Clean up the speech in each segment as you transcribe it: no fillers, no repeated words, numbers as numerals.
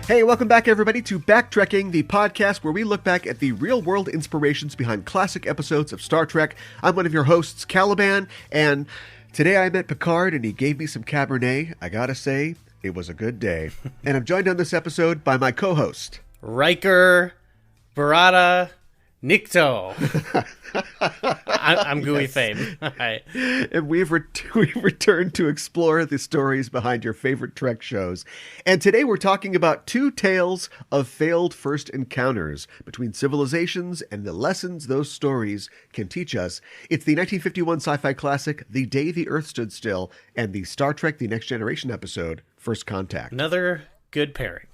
Hey, welcome back, everybody, to Backtrekking, the podcast where we look back at the real-world inspirations behind classic episodes of Star Trek. I'm one of your hosts, Caliban, and today I met Picard, and he gave me some Cabernet. I gotta say, it was a good day. And I'm joined on this episode by my co-host, Riker Barada Nikto. I'm Gooey Yes. Fame. Hi. And we've returned to explore the stories behind your favorite Trek shows. And today we're talking about two tales of failed first encounters between civilizations and the lessons those stories can teach us. It's the 1951 sci-fi classic, The Day the Earth Stood Still, and the Star Trek The Next Generation episode, First Contact. Another good pairing.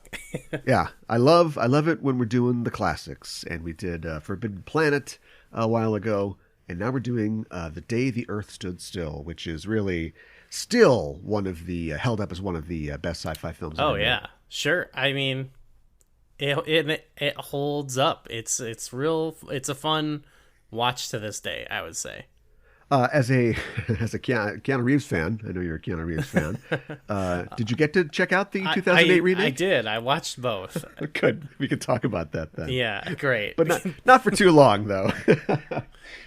Yeah, I love it when we're doing the classics. And we did Forbidden Planet a while ago. And now we're doing The Day the Earth Stood Still, which is really still one of the held up as one of the best sci-fi films. Oh ever made. yeah, sure. I mean, it holds up. It's a fun watch to this day, I would say. As a Keanu Reeves fan, I know you're a Keanu Reeves fan. Did you get to check out the 2008 remake? I did. I watched both. Good. We could talk about that then. Yeah, great. But not for too long, though.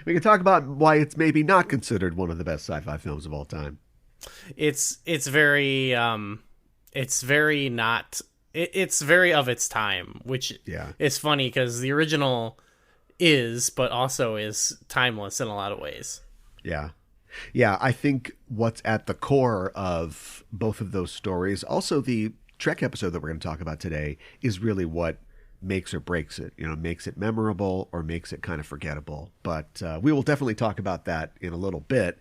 We can talk about why it's maybe not considered one of the best sci-fi films of all time. It's very not. It's very of its time, which is funny because the original but also is timeless in a lot of ways. Yeah. Yeah, I think what's at the core of both of those stories, also the Trek episode that we're going to talk about today, is really what makes or breaks it. You know, makes it memorable or makes it kind of forgettable. But we will definitely talk about that in a little bit.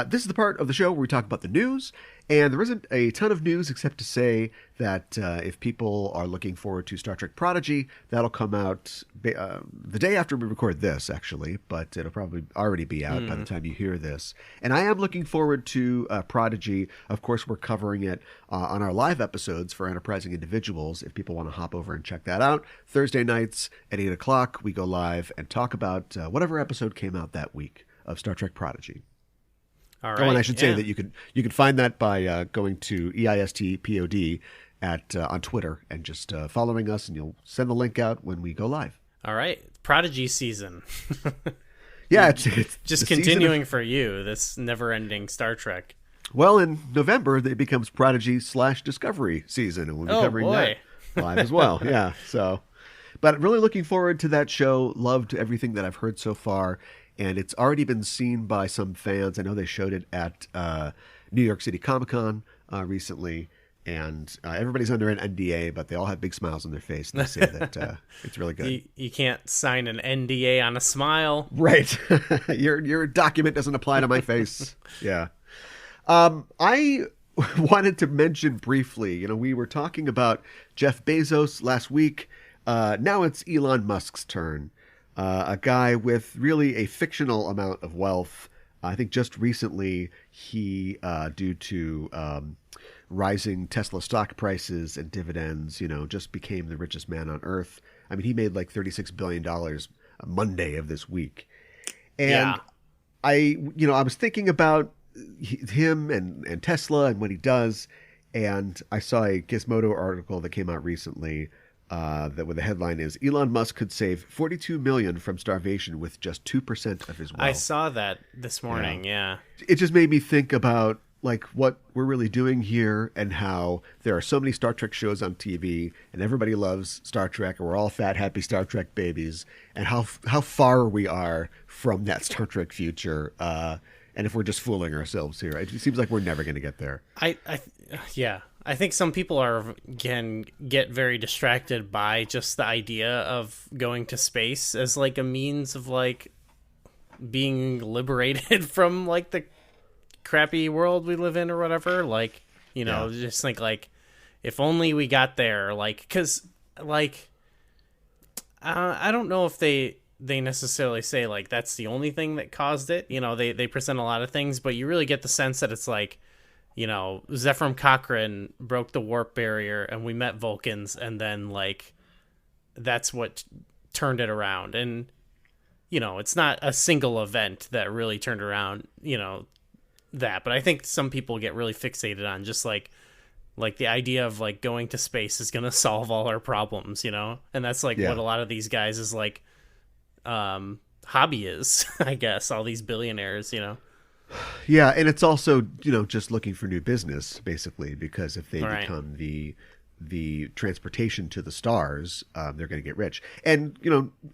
This is the part of the show where we talk about the news. And there isn't a ton of news except to say that if people are looking forward to Star Trek Prodigy, that'll come out the day after we record this, actually, but it'll probably already be out by the time you hear this. And I am looking forward to Prodigy. Of course, we're covering it on our live episodes for Enterprising Individuals. If people want to hop over and check that out, Thursday nights at 8 o'clock, we go live and talk about whatever episode came out that week of Star Trek Prodigy. All right. Oh, and I should say that you could find that by going to EISTPOD on Twitter and just following us, and you'll send the link out when we go live. All right, Prodigy season. Yeah, it's just continuing for you, this never-ending Star Trek. Well, in November it becomes Prodigy/Discovery season, and we'll be covering that live as well. Yeah, so, but really looking forward to that show. Loved everything that I've heard so far. And it's already been seen by some fans. I know they showed it at New York City Comic Con recently. And everybody's under an NDA, but they all have big smiles on their face. And they say that it's really good. You can't sign an NDA on a smile. Right. Your document doesn't apply to my face. Yeah. I wanted to mention briefly, we were talking about Jeff Bezos last week. Now it's Elon Musk's turn. A guy with really a fictional amount of wealth. I think just recently he, due to rising Tesla stock prices and dividends, just became the richest man on earth. I mean, he made like $36 billion Monday of this week. And I was thinking about him and Tesla and what he does. And I saw a Gizmodo article that came out recently that where the headline is Elon Musk could save $42 million from starvation with just 2% of his wealth. I saw that this morning. Yeah. It just made me think about like what we're really doing here and how there are so many Star Trek shows on TV and everybody loves Star Trek and we're all fat, happy Star Trek babies, and how far we are from that Star Trek future. And if we're just fooling ourselves here, it seems like we're never going to get there. I think some people can get very distracted by just the idea of going to space as like a means of like being liberated from like the crappy world we live in or whatever. Like, just think like if only we got there, like, cause like, I don't know if they necessarily say like that's the only thing that caused it. They present a lot of things, but you really get the sense that it's like, Zefram Cochrane broke the warp barrier and we met Vulcans, and then like that's what turned it around. And it's not a single event that really turned around that, but I think some people get really fixated on just like Like the idea of like going to space is gonna solve all our problems, you know? And that's like Yeah. what a lot of these guys is like hobby is, I guess, all these billionaires, you know. Yeah, and it's also, just looking for new business, basically, because if they Right. become the transportation to the stars, they're going to get rich. And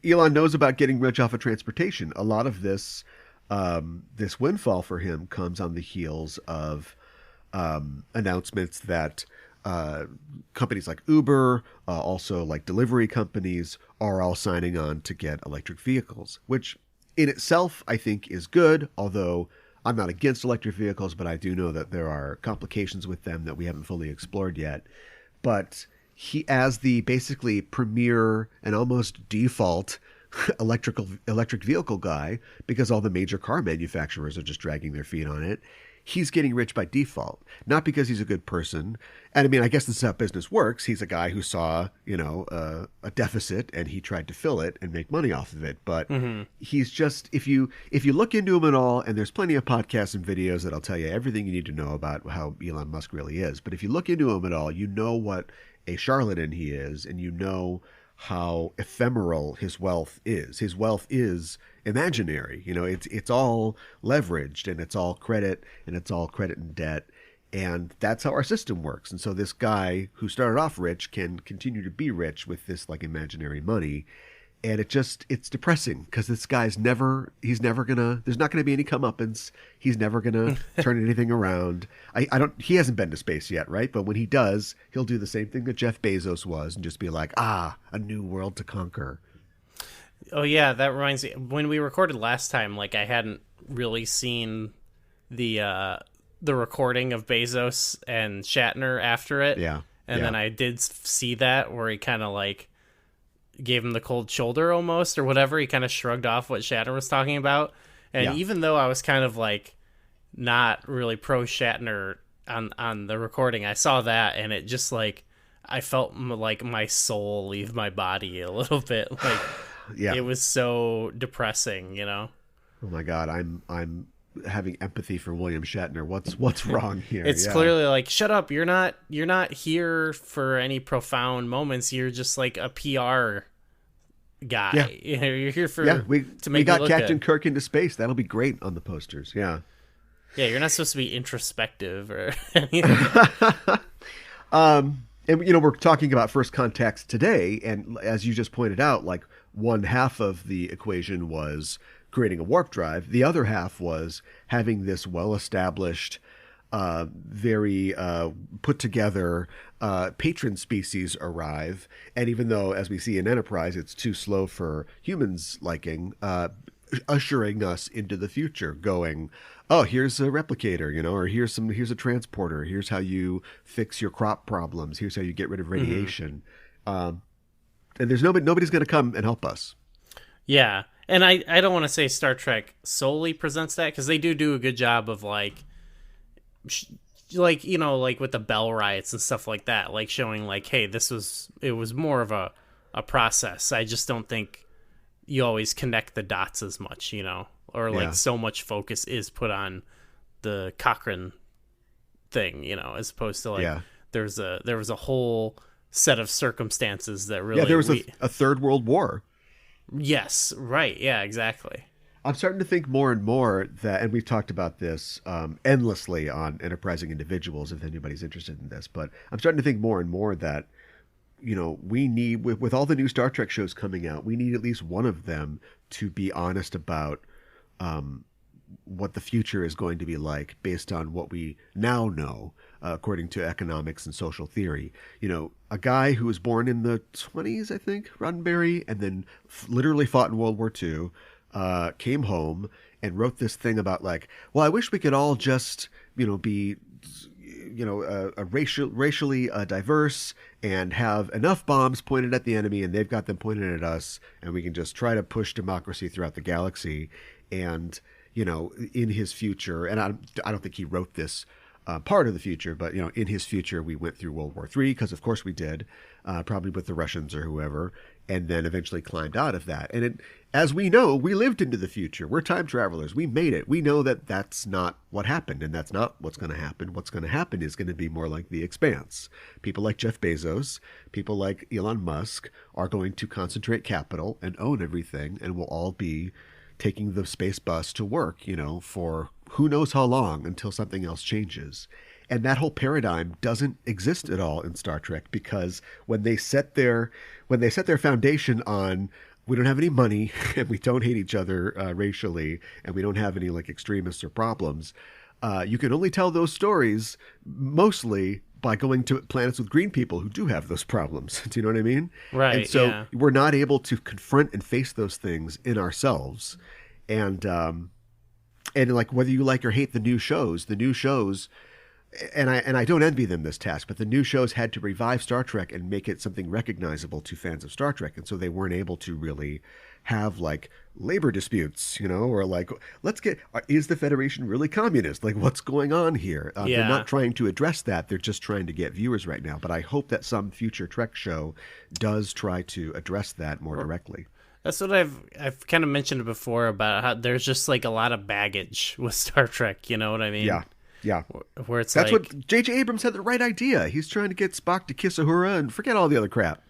Elon knows about getting rich off of transportation. A lot of this windfall for him comes on the heels of announcements that companies like Uber, also like delivery companies, are all signing on to get electric vehicles, which in itself I think is good, although I'm not against electric vehicles, but I do know that there are complications with them that we haven't fully explored yet. But he, as the basically premier and almost default electric vehicle guy, because all the major car manufacturers are just dragging their feet on it, he's getting rich by default, not because he's a good person. And I mean, I guess this is how business works. He's a guy who saw, a deficit and he tried to fill it and make money off of it. But he's just, if you look into him at all, and there's plenty of podcasts and videos that'll tell you everything you need to know about how Elon Musk really is. But if you look into him at all, you know what a charlatan he is, and you know how ephemeral his wealth is. His wealth is imaginary. It's all leveraged, and it's all credit, and it's all credit and debt. And that's how our system works. And so this guy who started off rich can continue to be rich with this like imaginary money. And it's depressing because this guy's there's not gonna be any comeuppance. He's never gonna turn anything around. He hasn't been to space yet, right? But when he does, he'll do the same thing that Jeff Bezos was and just be like, a new world to conquer. Oh yeah, that reminds me. When we recorded last time, like I hadn't really seen the recording of Bezos and Shatner after it. Yeah. And then I did see that where he kind of like gave him the cold shoulder almost or whatever. He kind of shrugged off what Shatner was talking about. And even though I was kind of like not really pro Shatner on the recording, I saw that and it just like I felt like my soul leave my body a little bit. Like it was so depressing, you know. Oh my God, I'm having empathy for William Shatner. What's wrong here? It's clearly like, shut up. You're not here for any profound moments. You're just like a PR guy. Yeah. You're here for to make we got Captain good. Kirk into space. That'll be great on the posters. Yeah. Yeah, you're not supposed to be introspective or anything. And we're talking about first contacts today, and as you just pointed out, like one half of the equation was creating a warp drive. The other half was having this well-established, very put together patron species arrive. And even though, as we see in Enterprise, it's too slow for humans' liking, ushering us into the future, going, oh, here's a replicator, or here's a transporter. Here's how you fix your crop problems. Here's how you get rid of radiation. And there's nobody's going to come and help us. Yeah. And I don't want to say Star Trek solely presents that, because they do a good job of like with the Bell riots and stuff like that, like showing like, hey, it was more of a process. I just don't think you always connect the dots as much, or like so much focus is put on the Cochrane thing, as opposed to like there was a whole set of circumstances that really there was a third world war. Yes, right. Yeah, exactly. I'm starting to think more and more that, and we've talked about this endlessly on Enterprising Individuals, if anybody's interested in this, but I'm starting to think more and more that, we need, with all the new Star Trek shows coming out, we need at least one of them to be honest about what the future is going to be like based on what we now know, according to economics and social theory. A guy who was born in the 20s, I think, Roddenberry, and then literally fought in World War II, came home and wrote this thing about like, well, I wish we could all just, be, racially diverse and have enough bombs pointed at the enemy, and they've got them pointed at us, and we can just try to push democracy throughout the galaxy. And in his future, and I don't think he wrote this part of the future, but in his future, we went through World War III because, of course, we did, probably with the Russians or whoever, and then eventually climbed out of that. And as we know, we lived into the future. We're time travelers. We made it. We know that that's not what happened, and that's not what's going to happen. What's going to happen is going to be more like The Expanse. People like Jeff Bezos, people like Elon Musk are going to concentrate capital and own everything, and we'll all be taking the space bus to work, for who knows how long until something else changes. And that whole paradigm doesn't exist at all in Star Trek, because when they set their foundation on, we don't have any money and we don't hate each other racially, and we don't have any like extremists or problems, you can only tell those stories mostly by going to planets with green people who do have those problems. Do you know what I mean? Right. And so we're not able to confront and face those things in ourselves. And like, whether you like or hate the new shows, and I don't envy them this task, but the new shows had to revive Star Trek and make it something recognizable to fans of Star Trek. And so they weren't able to really have like labor disputes, or like, is the Federation really communist? Like, what's going on here? They're not trying to address that. They're just trying to get viewers right now. But I hope that some future Trek show does try to address that more directly. That's what I've kind of mentioned before about how there's just like a lot of baggage with Star Trek. You know what I mean? Yeah. Where it's that's like, what J.J. Abrams had the right idea. He's trying to get Spock to kiss Uhura and forget all the other crap.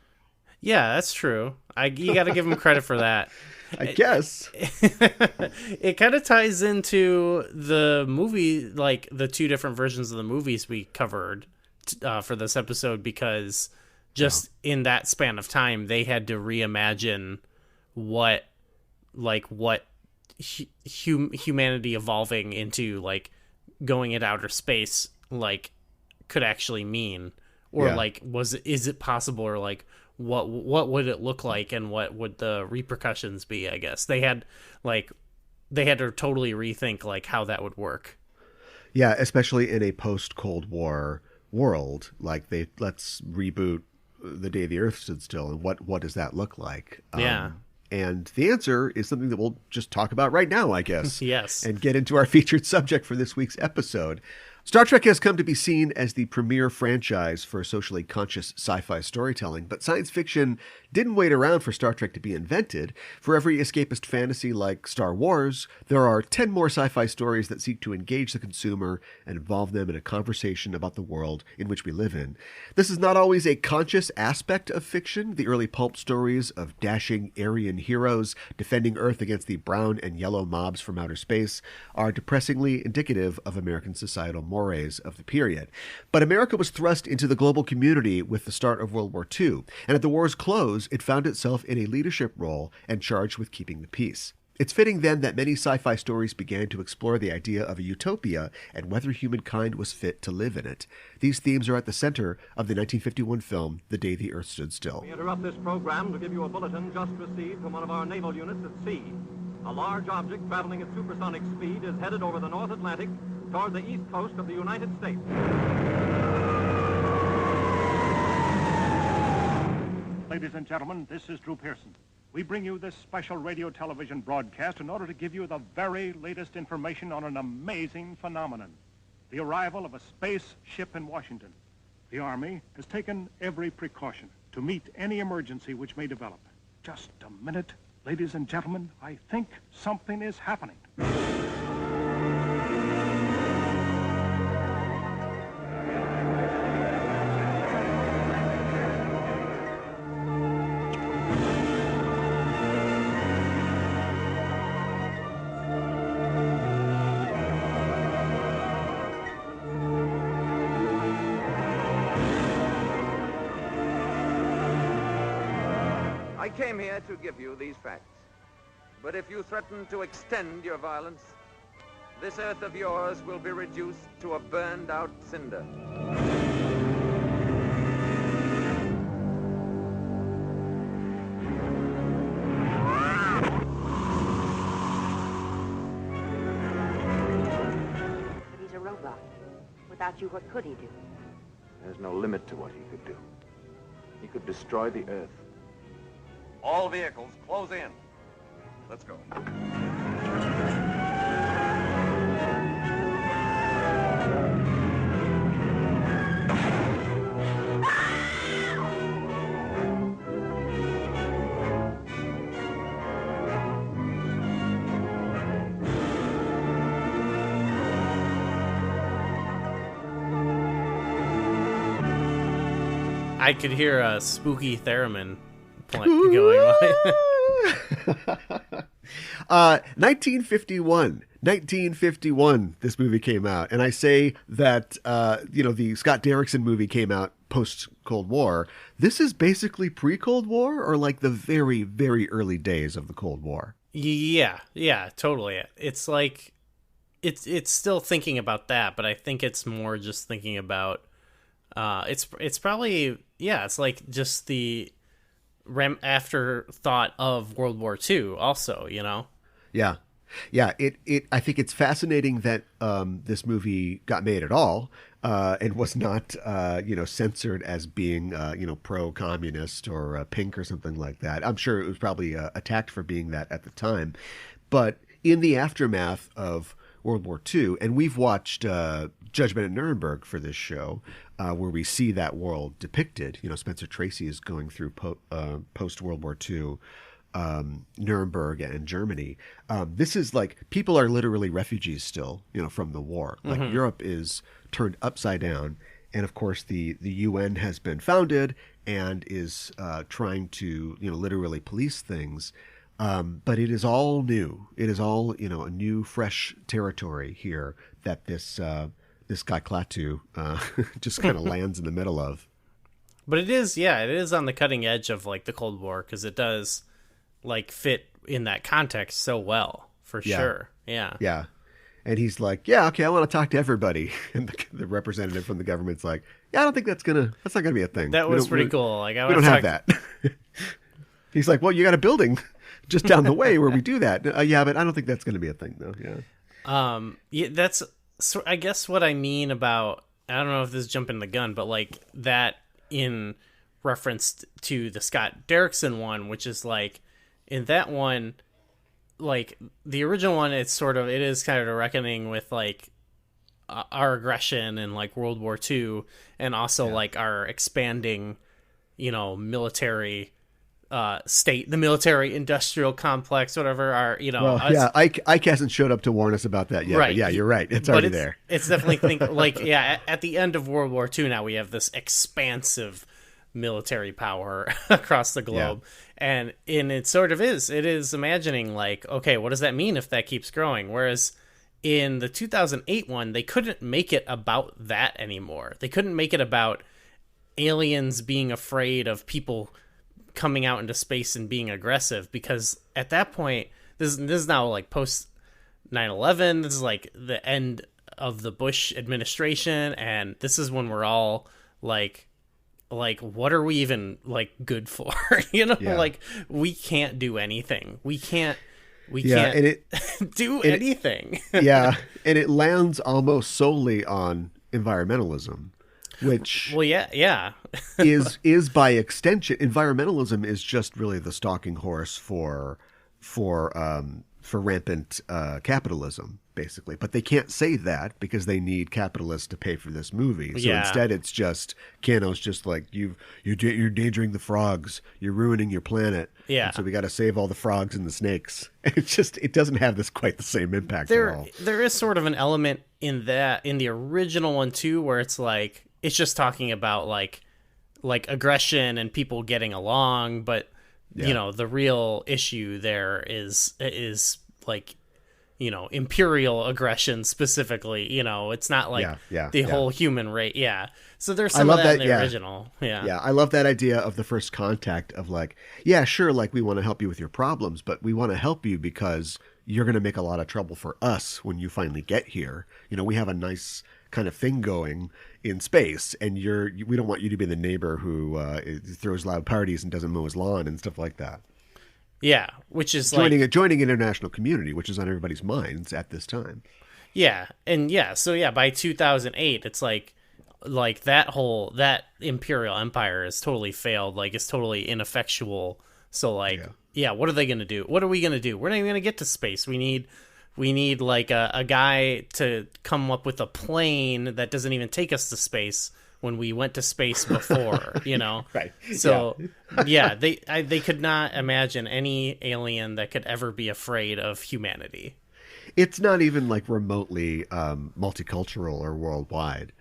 Yeah, that's true. You got to give him credit for that. I guess. It kind of ties into the movie, like the two different versions of the movies we covered for this episode, because just in that span of time, they had to reimagine what humanity evolving into like going into outer space like could actually mean, or like is it possible, or like what would it look like, and what would the repercussions be? I guess they had to totally rethink like how that would work. Yeah, especially in a post Cold War world, like let's reboot The Day the Earth Stood Still, and what does that look like? And the answer is something that we'll just talk about right now, I guess. Yes. And get into our featured subject for this week's episode. Star Trek has come to be seen as the premier franchise for socially conscious sci-fi storytelling, but science fiction didn't wait around for Star Trek to be invented. For every escapist fantasy like Star Wars, there are 10 more sci-fi stories that seek to engage the consumer and involve them in a conversation about the world in which we live in. This is not always a conscious aspect of fiction. The early pulp stories of dashing Aryan heroes defending Earth against the brown and yellow mobs from outer space are depressingly indicative of American societal mores of the period. But America was thrust into the global community with the start of World War II, and at the war's close, it found itself in a leadership role and charged with keeping the peace. It's fitting then that many sci-fi stories began to explore the idea of a utopia and whether humankind was fit to live in it. These themes are at the center of the 1951 film The Day the Earth Stood Still. We interrupt this program to give you a bulletin just received from one of our naval units at sea. A large object traveling at supersonic speed is headed over the North Atlantic toward the east coast of the United States. Ladies and gentlemen, this is Drew Pearson. We bring you this special radio-television broadcast in order to give you the very latest information on an amazing phenomenon, the arrival of a space ship in Washington. The Army has taken every precaution to meet any emergency which may develop. Just a minute, ladies and gentlemen, I think something is happening. I came here to give you these facts. But if you threaten to extend your violence, this earth of yours will be reduced to a burned-out cinder. He's a robot. Without you, what could he do? There's no limit to what he could do. He could destroy the earth. All vehicles, close in. Let's go. I could hear a spooky theremin going on. 1951, this movie came out. And I say that, the Scott Derrickson movie came out post-Cold War. This is basically pre-Cold War, or like the very, very early days of the Cold War? Yeah, totally. It's like, it's still thinking about that, but I think it's more just thinking about, it's probably, it's like just the afterthought of World War II also, Yeah. I think it's fascinating that this movie got made at all and was not censored as being pro-communist or pink or something like that. I'm sure it was probably attacked for being that at the time, but in the aftermath of World War II, and we've watched Judgment at Nuremberg for this show, where we see that world depicted. Spencer Tracy is going through post World War II. Nuremberg and Germany. This is like, people are literally refugees still, from the war. Like Europe is turned upside down. And of course the UN has been founded and is trying to, literally police things. But it is all new. It is all, a new, fresh territory here that this guy Klaatu just kind of lands in the middle of. But it is on the cutting edge of like the Cold War, because it does like fit in that context so well, for sure. Yeah. And he's like, yeah, okay, I want to talk to everybody. And the representative from the government's like, yeah, I don't think that's not gonna be a thing. That was pretty cool. Like, we don't have that. He's like, well, you got a building just down the way where we do that. Yeah, but I don't think that's going to be a thing though. Yeah. That's, so I guess what I mean about, I don't know if this is jumping the gun, but like that in reference to the Scott Derrickson one, which is like, in that one, like the original one, it is kind of a reckoning with like our aggression in like World War II, and also like our expanding, military state, the military industrial complex, whatever. Ike hasn't showed up to warn us about that yet. Right. But yeah, you're right. It's already there. It's definitely at the end of World War II, now we have this expansive military power across the globe. And it sort of is. It is imagining like, okay, what does that mean if that keeps growing? Whereas in the 2008 one, they couldn't make it about that anymore. They couldn't make it about aliens being afraid of people coming out into space and being aggressive, because at that point, this is now like post 9/11. This is like the end of the Bush administration, and this is when we're all like what are we even like good for? Like we can't do anything. We can't do anything. Yeah, and it lands almost solely on environmentalism, which is by extension, environmentalism is just really the stalking horse for rampant capitalism, basically. But they can't say that because they need capitalists to pay for this movie. So instead, it's just Kano's just like, you're endangering the frogs, you're ruining your planet. Yeah. And so we got to save all the frogs and the snakes. It doesn't have quite the same impact at all. There is sort of an element in the original one too, where it's like, it's just talking about like aggression and people getting along, but the real issue there is like, imperial aggression specifically. It's not like the whole human race. Yeah. So there's some of that in the original. Yeah. Yeah. I love that idea of the first contact of like, yeah, sure, like we want to help you with your problems, but we want to help you because you're going to make a lot of trouble for us when you finally get here. We have a nice kind of thing going in space, and we don't want you to be the neighbor who throws loud parties and doesn't mow his lawn and stuff like that. Yeah, which is joining international community, which is on everybody's minds at this time. Yeah, and by 2008, it's like that imperial empire has totally failed. Like, it's totally ineffectual. So what are they going to do? What are we going to do? We're not even going to get to space. We need like a guy to come up with a plane that doesn't even take us to space when we went to space before, Right. So they could not imagine any alien that could ever be afraid of humanity. It's not even like remotely multicultural or worldwide.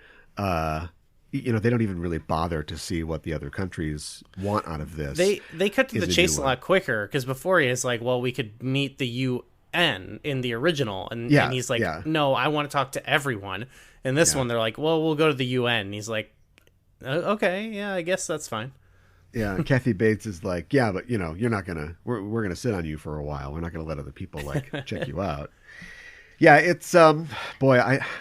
they don't even really bother to see what the other countries want out of this. They cut to the chase a lot quicker, because before he is like, well, we could meet the UN in the original, and he's like, no, I want to talk to everyone. And this one, they're like, well, we'll go to the UN. And he's like, okay, yeah, I guess that's fine. Yeah, and Kathy Bates is like, yeah, but you're not gonna. We're gonna sit on you for a while. We're not gonna let other people check you out. Yeah, it's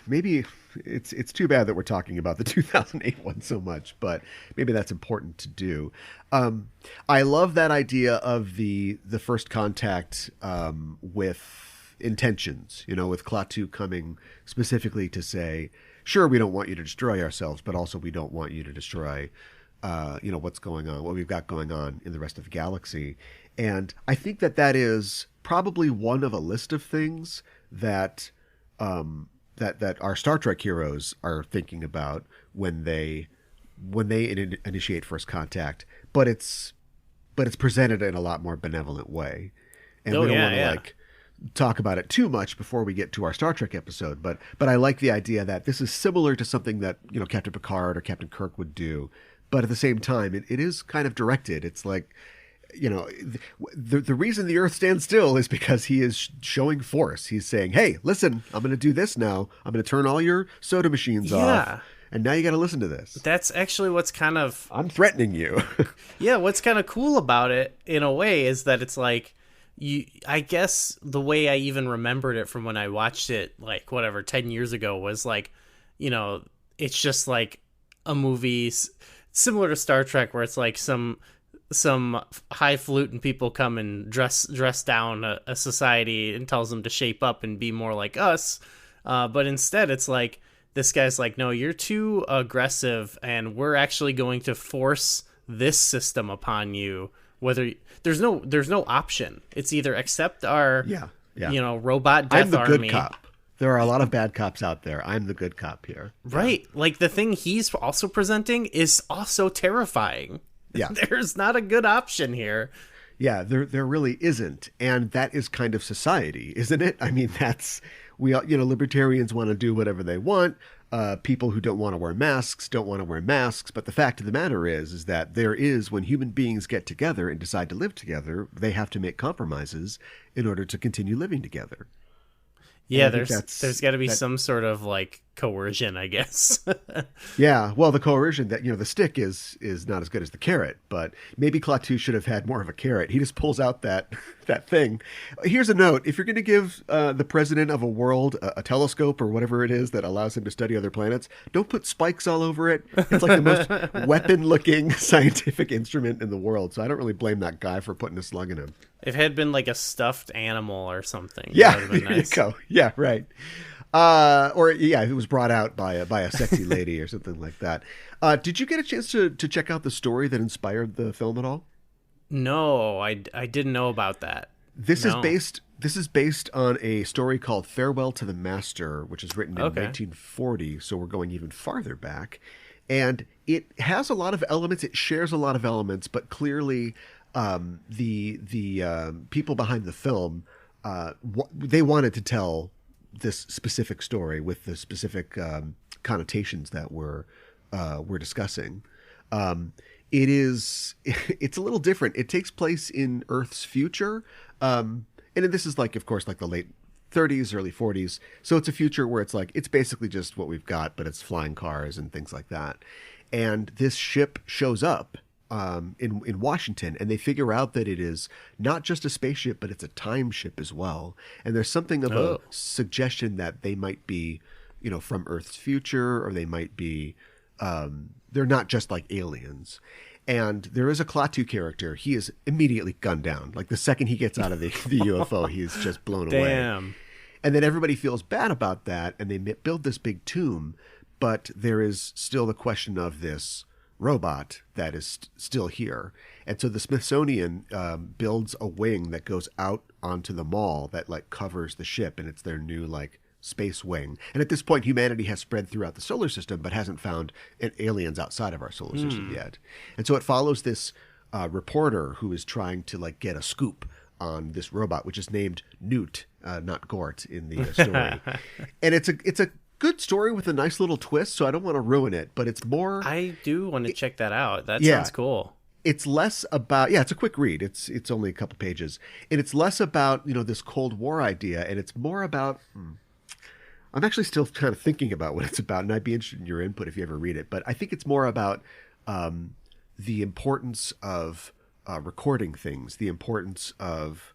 maybe it's too bad that we're talking about the 2008 one so much, but maybe that's important to do. I love that idea of the first contact with intentions. with Klaatu coming specifically to say, sure, we don't want you to destroy ourselves, but also we don't want you to destroy. What's going on, what we've got going on in the rest of the galaxy. And I think that is probably one of a list of things that that our Star Trek heroes are thinking about when they initiate first contact, but it's presented in a lot more benevolent way. And we don't want to talk about it too much before we get to our Star Trek episode, but I like the idea that this is similar to something that Captain Picard or Captain Kirk would do. But at the same time, it is kind of directed. It's like, the reason the Earth stands still is because he is showing force. He's saying, hey, listen, I'm going to do this now. I'm going to turn all your soda machines off. And now you got to listen to this. That's actually what's kind of... I'm threatening you. Yeah, what's kind of cool about it, in a way, is that it's like... I guess the way I even remembered it from when I watched it, 10 years ago, was like, it's just like a movie... similar to Star Trek, where it's like some highfalutin people come and dress down a society and tells them to shape up and be more like us. But instead, it's like this guy's like, no, you're too aggressive, and we're actually going to force this system upon you. Whether there's no option. It's either accept our robot death I'm the army. Good cop. There are a lot of bad cops out there. I'm the good cop here. Right. Like, the thing he's also presenting is also terrifying. Yeah. There's not a good option here. Yeah, there really isn't. And that is kind of society, isn't it? I mean, libertarians want to do whatever they want. People who don't want to wear masks don't want to wear masks. But the fact of the matter is that when human beings get together and decide to live together, they have to make compromises in order to continue living together. Yeah, there's got to be some sort of coercion, I guess. Yeah, well, the coercion that the stick is not as good as the carrot, but maybe Klaatu should have had more of a carrot. He just pulls out that thing. Here's a note: if you're going to give the president of a world a telescope or whatever it is that allows him to study other planets, don't put spikes all over it. It's like the most weapon-looking scientific instrument in the world. So I don't really blame that guy for putting a slug in him. If it had been like a stuffed animal or something. Yeah, that would have been nice. There you go. Yeah, right. It was brought out by a sexy lady or something like that. Did you get a chance to check out the story that inspired the film at all? No, I didn't know about that. This is based on a story called Farewell to the Master, which is written in 1940, so we're going even farther back. And it has a lot of elements, it shares a lot of elements, but clearly the people behind the film, they wanted to tell this specific story with the specific connotations that we're discussing. It's a little different. It takes place in Earth's future, and this is of course, the late 30s, early 40s. So it's a future where it's basically just what we've got, but it's flying cars and things like that. And this ship shows up in Washington, and they figure out that it is not just a spaceship, but it's a time ship as well. And there's something of a suggestion that they might be, from Earth's future, or they might be, they're not just like aliens. And there is a Klaatu character. He is immediately gunned down. The second he gets out of the UFO, he's just blown away. Damn. And then everybody feels bad about that, and they build this big tomb. But there is still the question of this robot that is still here. And so the Smithsonian builds a wing that goes out onto the mall that covers the ship, and it's their new space wing. And at this point, humanity has spread throughout the solar system, but hasn't found aliens outside of our solar system yet. And so it follows this reporter who is trying to get a scoop on this robot, which is named Newt, not Gort in the story. And it's a good story with a nice little twist, so I don't want to ruin it, but it's more... I do want to check that out. That sounds cool. It's less about... Yeah, it's a quick read. It's only a couple pages. And it's less about, this Cold War idea, and it's more about... I'm actually still kind of thinking about what it's about, and I'd be interested in your input if you ever read it. But I think it's more about the importance of recording things, the importance of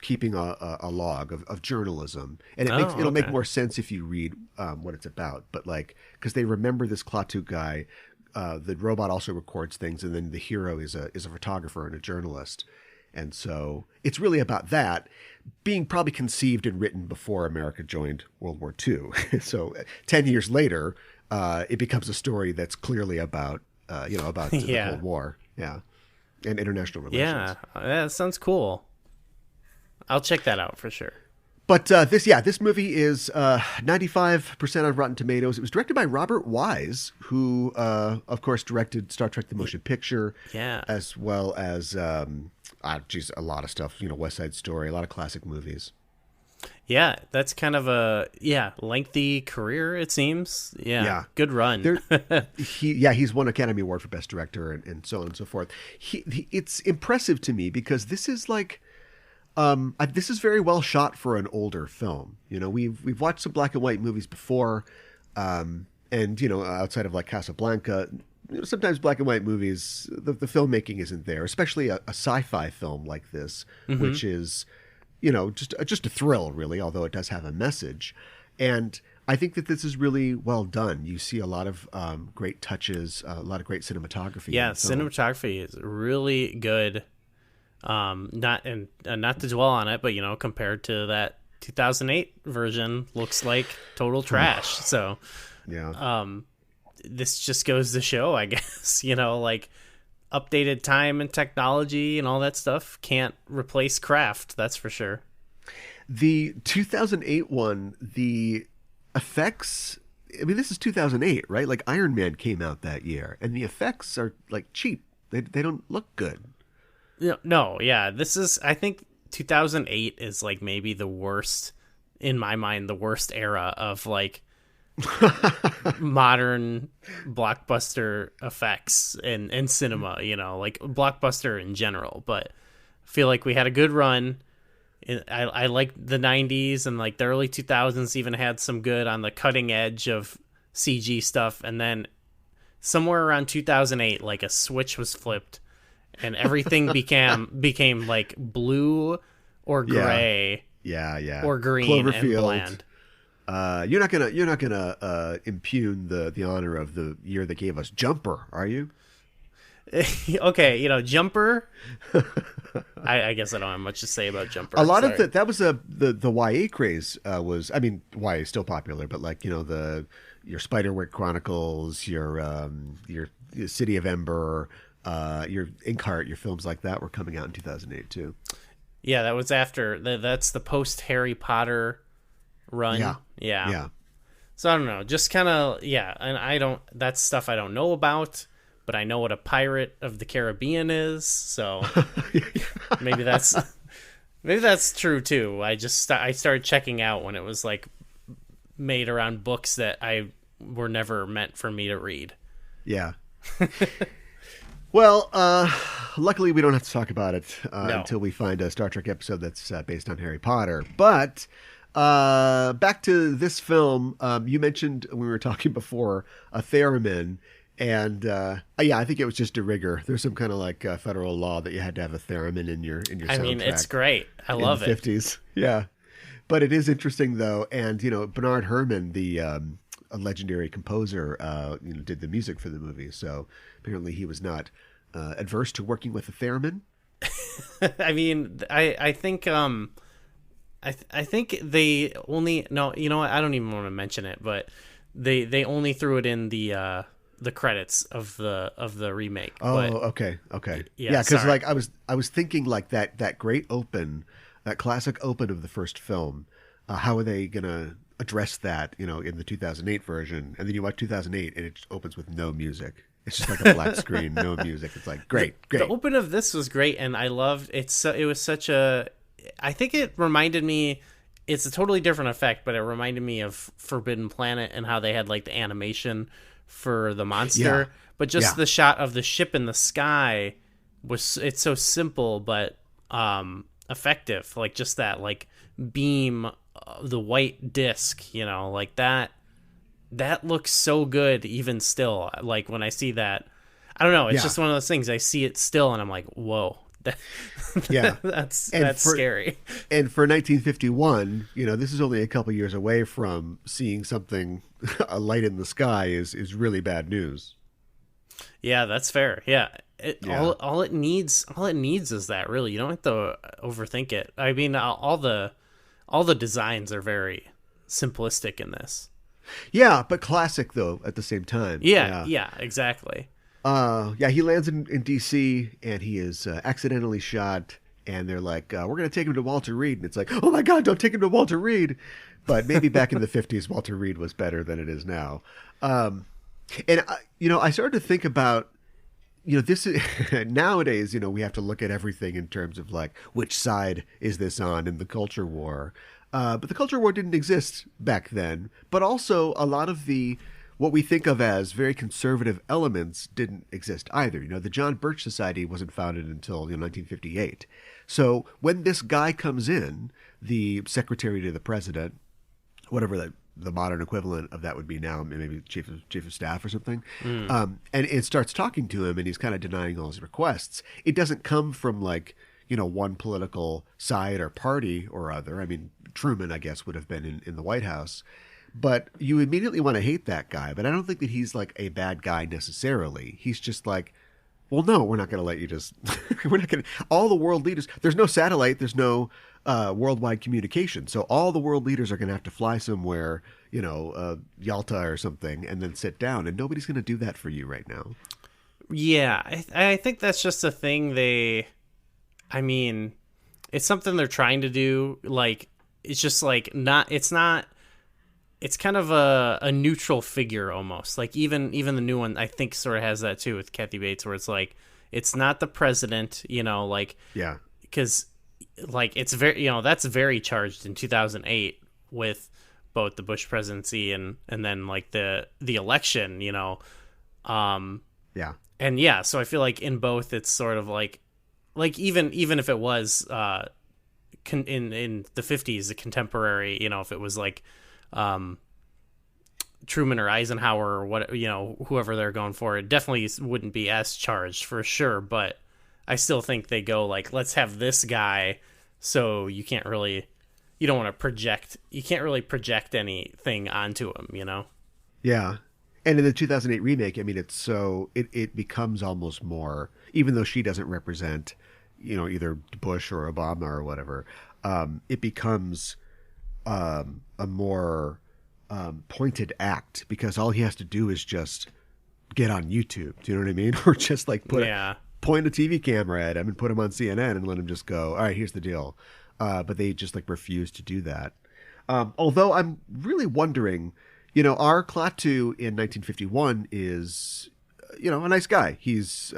keeping a log of journalism, and it'll make more sense if you read what it's about. But because they remember this Klaatu guy, the robot also records things, and then the hero is a photographer and a journalist, and so it's really about that being probably conceived and written before America joined World War II. So 10 years later, it becomes a story that's clearly about the Cold War, and international relations. Yeah, that sounds cool. I'll check that out for sure. But this movie is 95% on Rotten Tomatoes. It was directed by Robert Wise, who, of course, directed Star Trek: The Motion Picture, as well as a lot of stuff. West Side Story, a lot of classic movies. Yeah, that's kind of a lengthy career, it seems. Yeah. Good run. He's won Academy Award for Best Director and so on and so forth. It's impressive to me because this is this is very well shot for an older film. We've watched some black and white movies before, and outside of Casablanca, sometimes black and white movies, the filmmaking isn't there, especially a sci-fi film like this, which is just a thrill, really, although it does have a message. And I think that this is really well done. You see a lot of great touches, a lot of great cinematography. Yeah, cinematography is really good. Not to dwell on it, but compared to that 2008 version, looks like total trash. So, this just goes to show, I guess, updated time and technology and all that stuff can't replace craft. That's for sure. The 2008 one, the effects, I mean, this is 2008, right? Iron Man came out that year, and the effects are cheap. They don't look good. No, yeah. This is, I think 2008 is maybe the worst, in my mind, the worst era of modern blockbuster effects in cinema, blockbuster in general. But I feel like we had a good run. I like the 90s, and the early 2000s even had some good on the cutting edge of CG stuff. And then somewhere around 2008, a switch was flipped and everything became blue or gray. Yeah. Or green and bland. You're not gonna impugn the honor of the year that gave us Jumper, are you? Okay, Jumper. I guess I don't have much to say about Jumper. A lot of that was the YA craze was. I mean, YA is still popular, but your Spiderwick Chronicles, your City of Ember, your Inkheart, your films like that were coming out in 2008 too. Yeah, that was after. That's the post Harry Potter run. Yeah. So I don't know, just kind of and that's stuff I don't know about, but I know what a Pirate of the Caribbean is, so maybe that's true too. I started checking out when it was made around books that were never meant for me to read. Yeah. Well, luckily we don't have to talk about it until we find a Star Trek episode that's based on Harry Potter. But back to this film, you mentioned when we were talking before a theremin, and I think it was just de rigueur. There's some kind of federal law that you had to have a theremin in your soundtrack. I mean, it's great. I love it. 50s, yeah. But it is interesting though, and Bernard Herrmann, the a legendary composer, did the music for the movie. So apparently he was not adverse to working with a theremin. I mean, I think I think they only what, I don't even want to mention it, but they only threw it in the credits of the remake. Oh, but, okay. Yeah, because I was thinking that great open, that classic open of the first film. How are they gonna address that? In the 2008 version, and then you watch 2008 and it opens with no music. It's just a black screen, no music. It's great. The open of this was great, and I loved it. So it was such a. I think it reminded me it's a totally different effect, but it reminded me of Forbidden Planet and how they had like the animation for the monster. Yeah. But just Yeah. the shot of the ship in the sky it's so simple but effective. Like just that like beam, the white disc, you know, like that looks so good even still. Like when I see that, I don't know, it's just one of those things. I see it still and I'm like, whoa. Yeah. that's for, scary. And for 1951, you know, this is only a couple years away from seeing something, a light in the sky is really bad news. Yeah, that's fair. Yeah. All it needs is that, really. You don't have to overthink it. I mean, all the designs are very simplistic in this. Yeah, but classic though at the same time. Yeah, exactly. He lands in DC and he is accidentally shot, and they're like, we're going to take him to Walter Reed. And it's like, oh my God, don't take him to Walter Reed. But maybe back in the 50s, Walter Reed was better than it is now. And, I started to think about, this is nowadays, we have to look at everything in terms of like, which side is this on in the culture war? But the culture war didn't exist back then. But also a lot of what we think of as very conservative elements didn't exist either. The John Birch Society wasn't founded until 1958. So when this guy comes in, the secretary to the president, whatever the modern equivalent of that would be now, maybe chief of staff or something, and it starts talking to him, and he's kind of denying all his requests. It doesn't come from like, one political side or party or other. I mean, Truman, I guess, would have been in the White House. But you immediately want to hate that guy. But I don't think that he's like a bad guy necessarily. He's just like, well, no, we're not going to let you just, we're not going to, all the world leaders, there's no satellite, there's no worldwide communication. So all the world leaders are going to have to fly somewhere, Yalta or something, and then sit down. And nobody's going to do that for you right now. Yeah, I think that's just a thing it's something they're trying to do. Like, it's just like, it's kind of a neutral figure almost. Like even the new one, I think, sort of has that too with Kathy Bates, where it's like, it's not the president, because like it's very, that's very charged in 2008 with both the Bush presidency and then like the election, And so I feel like in both, it's sort of like even if it was in the 50s, the contemporary, if it was like Truman or Eisenhower or what, whoever they're going for, it definitely wouldn't be as charged for sure. But I still think they go like, let's have this guy, so you can't really project anything onto him, Yeah. And in the 2008 remake, I mean, it becomes almost more, even though she doesn't represent, either Bush or Obama or whatever, it becomes a more pointed act, because all he has to do is just get on YouTube. Do you know what I mean? Or just like point a TV camera at him and put him on CNN and let him just go, all right, here's the deal. But they just like refuse to do that. Although I'm really wondering, our Klaatu in 1951 is, a nice guy. He's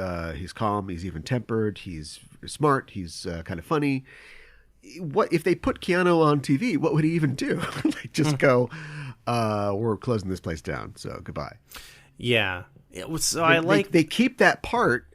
calm. He's even tempered. He's smart. He's kind of funny. What if they put Keanu on TV? What would he even do? Like just go, we're closing this place down, so goodbye. Yeah. So they keep that part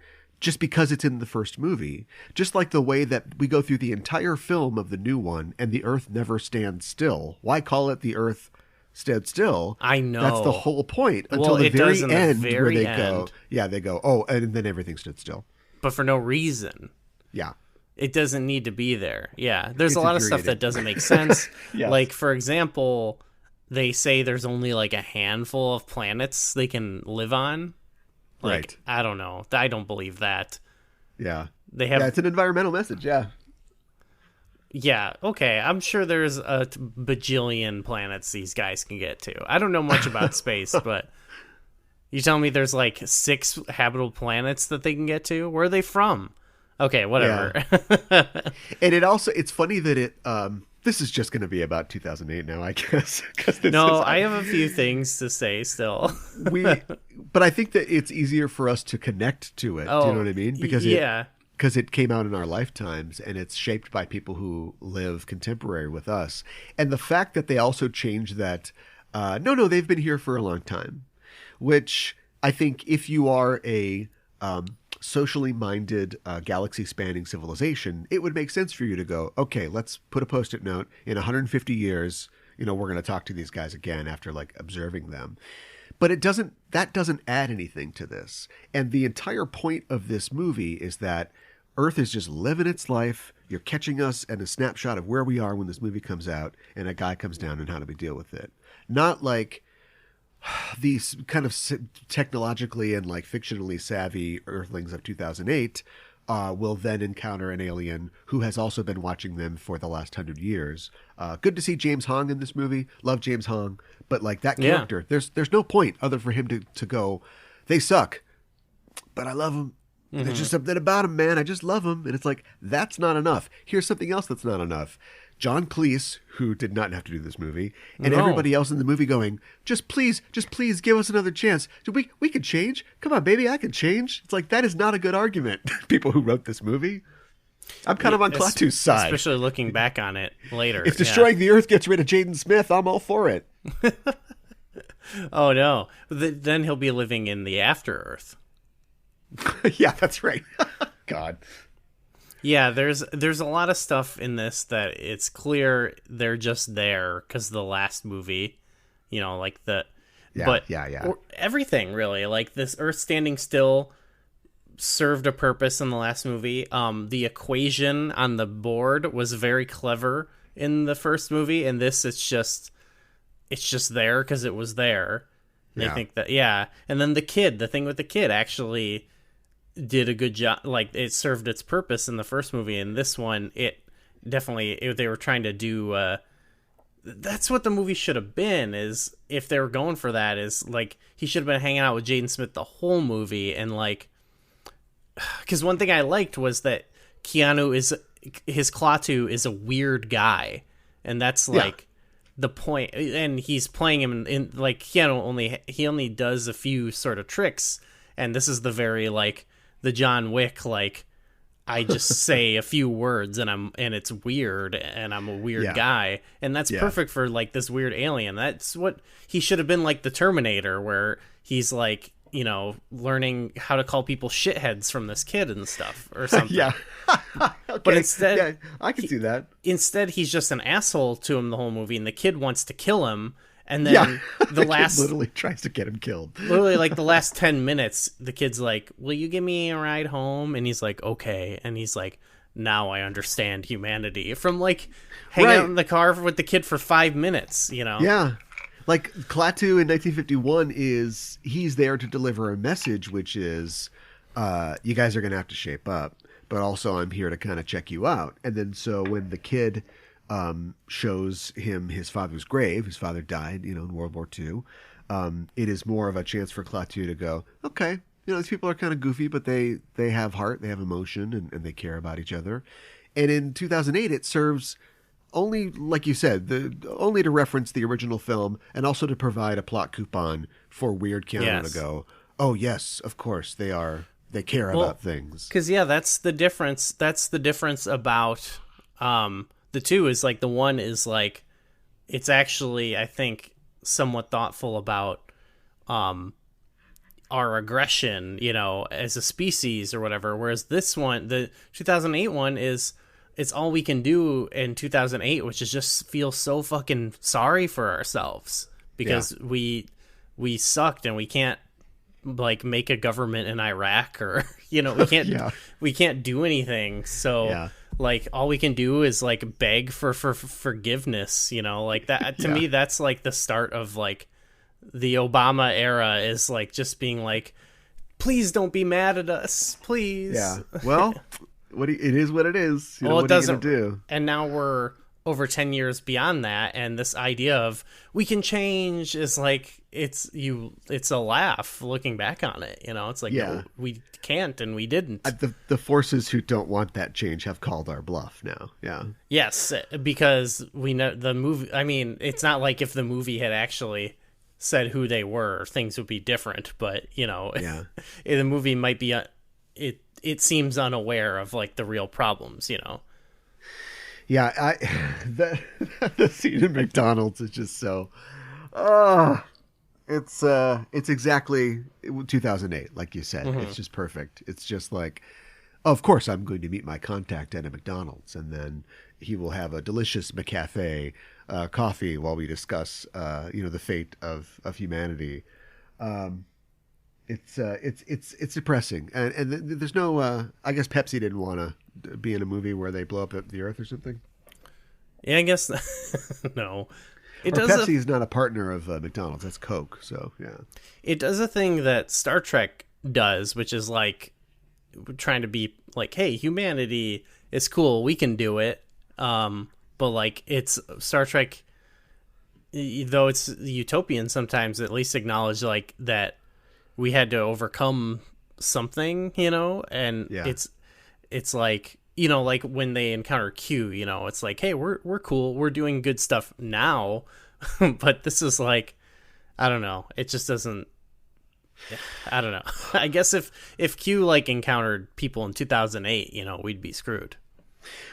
just because it's in the first movie. Just like the way that we go through the entire film of the new one and the Earth never stands still. Why call it the Earth stood still? I know. That's the whole point. Until the very end, where they end. they go, oh, and then everything stood still. But for no reason. Yeah. It doesn't need to be there. Yeah. There's a lot of stuff that doesn't make sense. Yes. Like, for example, they say there's only like a handful of planets they can live on. Like, right. I don't know. I don't believe that. Yeah. Yeah, it's an environmental message. Yeah. Yeah. Okay. I'm sure there's a bajillion planets these guys can get to. I don't know much about space, but you tell me there's like 6 habitable planets that they can get to? Where are they from? Okay, whatever. Yeah. And it's funny that this is just going to be about 2008 now, I guess. I have a few things to say still. But I think that it's easier for us to connect to it. Do you know what I mean? Because because it came out in our lifetimes and it's shaped by people who live contemporary with us. And the fact that they also changed that, no, they've been here for a long time, which I think if you are a socially minded, galaxy spanning civilization, it would make sense for you to go, okay, let's put a Post-it note in 150 years. We're going to talk to these guys again after like observing them. But that doesn't add anything to this. And the entire point of this movie is that Earth is just living its life. You're catching us at a snapshot of where we are when this movie comes out, and a guy comes down and how do we deal with it. Not like these kind of technologically and like fictionally savvy Earthlings of 2008 will then encounter an alien who has also been watching them for the last 100 years. Good to see James Hong in this movie. Love James Hong. But like that character, there's no point other for him to go, they suck, but I love them. Mm-hmm. There's just something about him, man. I just love him. And it's like, that's not enough. Here's something else that's not enough. John Cleese, who did not have to do this movie, and everybody else in the movie going, just please give us another chance. We could change. Come on, baby, I can change. It's like, that is not a good argument. People who wrote this movie. I'm kind of on Klaatu's side. Especially looking back on it later. If destroying the Earth gets rid of Jaden Smith, I'm all for it. Oh, no. Then he'll be living in the After-Earth. Yeah, that's right. God. Yeah, there's a lot of stuff in this that it's clear they're just there because the last movie, like the... Everything, really. Like, this Earth standing still served a purpose in the last movie. The equation on the board was very clever in the first movie, and this it's just there because it was there. And I think that and then the thing with the kid actually did a good job. Like, it served its purpose in the first movie, and this one they were trying to do that's what the movie should have been. Is if they were going for that, is like he should have been hanging out with Jaden Smith the whole movie, and like, because one thing I liked was that his Klaatu is a weird guy, and that's like the point. And he's playing him in like he only does a few sort of tricks, and this is the very like the John Wick, like I just say a few words and it's weird and I'm a weird guy, and that's perfect for like this weird alien. That's what he should have been, like the Terminator, where he's like, learning how to call people shitheads from this kid and stuff or something. Okay. But instead, I can see that. Instead, he's just an asshole to him the whole movie, and the kid wants to kill him. And then the last kid literally tries to get him killed. Literally, like the last 10 minutes, the kid's like, "Will you give me a ride home?" And he's like, "Okay." And he's like, "Now I understand humanity." From like hanging out in the car with the kid for 5 minutes, Yeah. Like Klaatu in 1951 he's there to deliver a message, which is, you guys are going to have to shape up, but also I'm here to kind of check you out. And then so when the kid shows him his father's grave, his father died, in World War II, it is more of a chance for Klaatu to go, okay, these people are kind of goofy, but they have heart, they have emotion, and they care about each other. And in 2008, it serves only, like you said, only to reference the original film and also to provide a plot coupon for Weird Keanu to go, oh yes, of course they care about things. Because that's the difference. That's the difference about the two. Is like the one is like it's actually, I think, somewhat thoughtful about our aggression, as a species or whatever. Whereas this one, the 2008 one, it's all we can do in 2008, which is just feel so fucking sorry for ourselves because we sucked and we can't like make a government in Iraq or we can't do anything. So like all we can do is like beg for forgiveness. Like that to me, that's like the start of like the Obama era, is like just being like, please don't be mad at us, please. Yeah. Well. It is what it is. It doesn't do. And now we're over 10 years beyond that, and this idea of we can change is like it's a laugh looking back on it. It's like no, we can't and we didn't. The forces who don't want that change have called our bluff now. Yeah. Yes, because we know the movie. I mean, it's not like if the movie had actually said who they were, things would be different. But the movie might be it seems unaware of like the real problems, you know. Yeah, the scene in McDonald's is just so. It's exactly 2008, like you said. It's just perfect. It's just like, of course, I'm going to meet my contact at a McDonald's, and then he will have a delicious McCafe coffee while we discuss, the fate of humanity. It's depressing, and there's no. I guess Pepsi didn't want to be in a movie where they blow up the Earth or something. Yeah, I guess no. Pepsi is not a partner of McDonald's. That's Coke. So yeah, it does a thing that Star Trek does, which is like trying to be like, hey, humanity is cool, we can do it. But like it's Star Trek, though it's utopian sometimes, at least acknowledge like that we had to overcome something, you know, and it's like, you know, like when they encounter Q, you know, it's like, hey, we're cool, we're doing good stuff now, but this is like, I don't know, it just doesn't. I don't know. I guess if Q like encountered people in 2008, you know, we'd be screwed.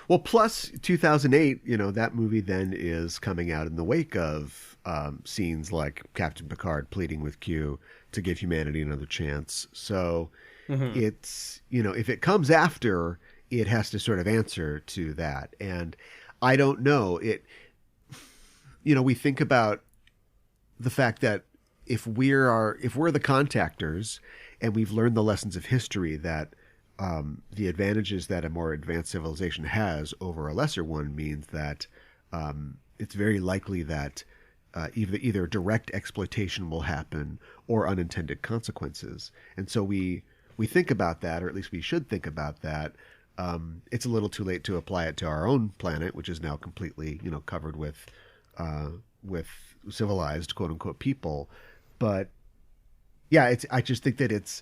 Well, plus 2008, you know, that movie then is coming out in the wake of scenes like Captain Picard pleading with Q to give humanity another chance. So it's, you know, if it comes after, it has to sort of answer to that. And I don't know. It, you know, we think about the fact that if we're the contactors and we've learned the lessons of history that the advantages that a more advanced civilization has over a lesser one means that it's very likely that either direct exploitation will happen or unintended consequences. And so we think about that, or at least we should think about that. It's a little too late to apply it to our own planet, which is now completely, you know, covered with civilized quote unquote people. But yeah, I just think that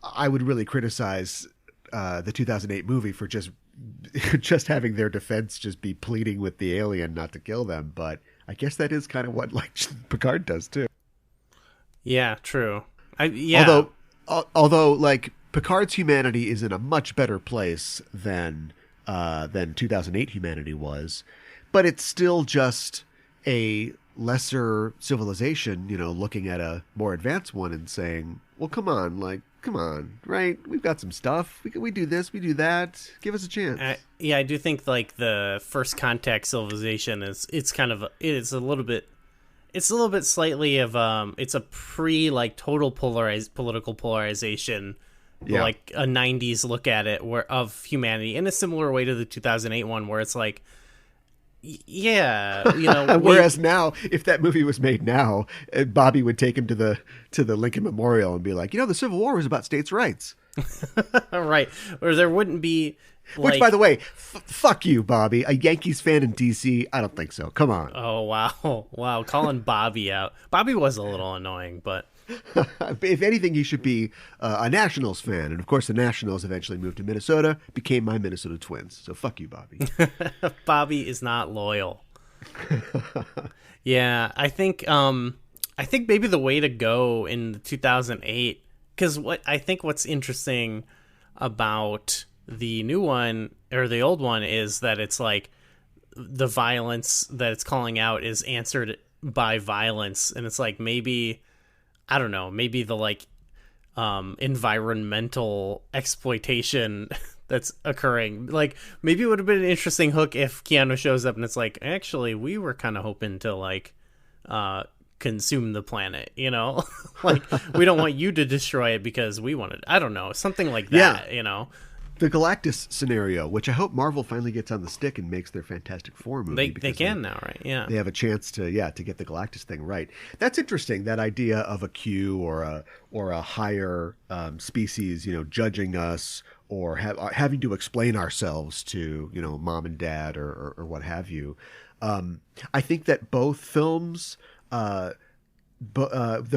I would really criticize the 2008 movie for just having their defense just be pleading with the alien not to kill them. But I guess that is kind of what like Picard does too. Yeah, true. Although like Picard's humanity is in a much better place than 2008 humanity was, but it's still just a lesser civilization, you know, looking at a more advanced one and saying, well, come on, right? We've got some stuff. We do this, we do that. Give us a chance. I do think like the first contact civilization it's a little bit slightly of it's a pre like total political polarization, like a 90s look at it of humanity in a similar way to the 2008 one where it's like, yeah, you know. Whereas now, if that movie was made now, Bobby would take him to the Lincoln Memorial and be like, you know, the Civil War was about states' rights, right? Or there wouldn't be. Which, by the way, fuck you, Bobby. A Yankees fan in D.C.? I don't think so. Come on. Oh wow! Calling Bobby out. Bobby was a little annoying, but. If anything, he should be a Nationals fan. And of course, the Nationals eventually moved to Minnesota, became my Minnesota Twins. So fuck you, Bobby. Bobby is not loyal. Yeah, I think maybe the way to go in 2008, because what's interesting about the new one or the old one is that it's like the violence that it's calling out is answered by violence, and it's like maybe. I don't know, maybe the like environmental exploitation that's occurring. Like maybe it would have been an interesting hook if Keanu shows up and it's like, actually, we were kind of hoping to like consume the planet, you know? Like we don't want you to destroy it because we wanted, I don't know, something like that, you know? The Galactus scenario, which I hope Marvel finally gets on the stick and makes their Fantastic Four movie. They can now, right? Yeah, they have a chance to get the Galactus thing right. That's interesting. That idea of a Q or a higher species, you know, judging us or having to explain ourselves to, you know, mom and dad or what have you. I think that both films. The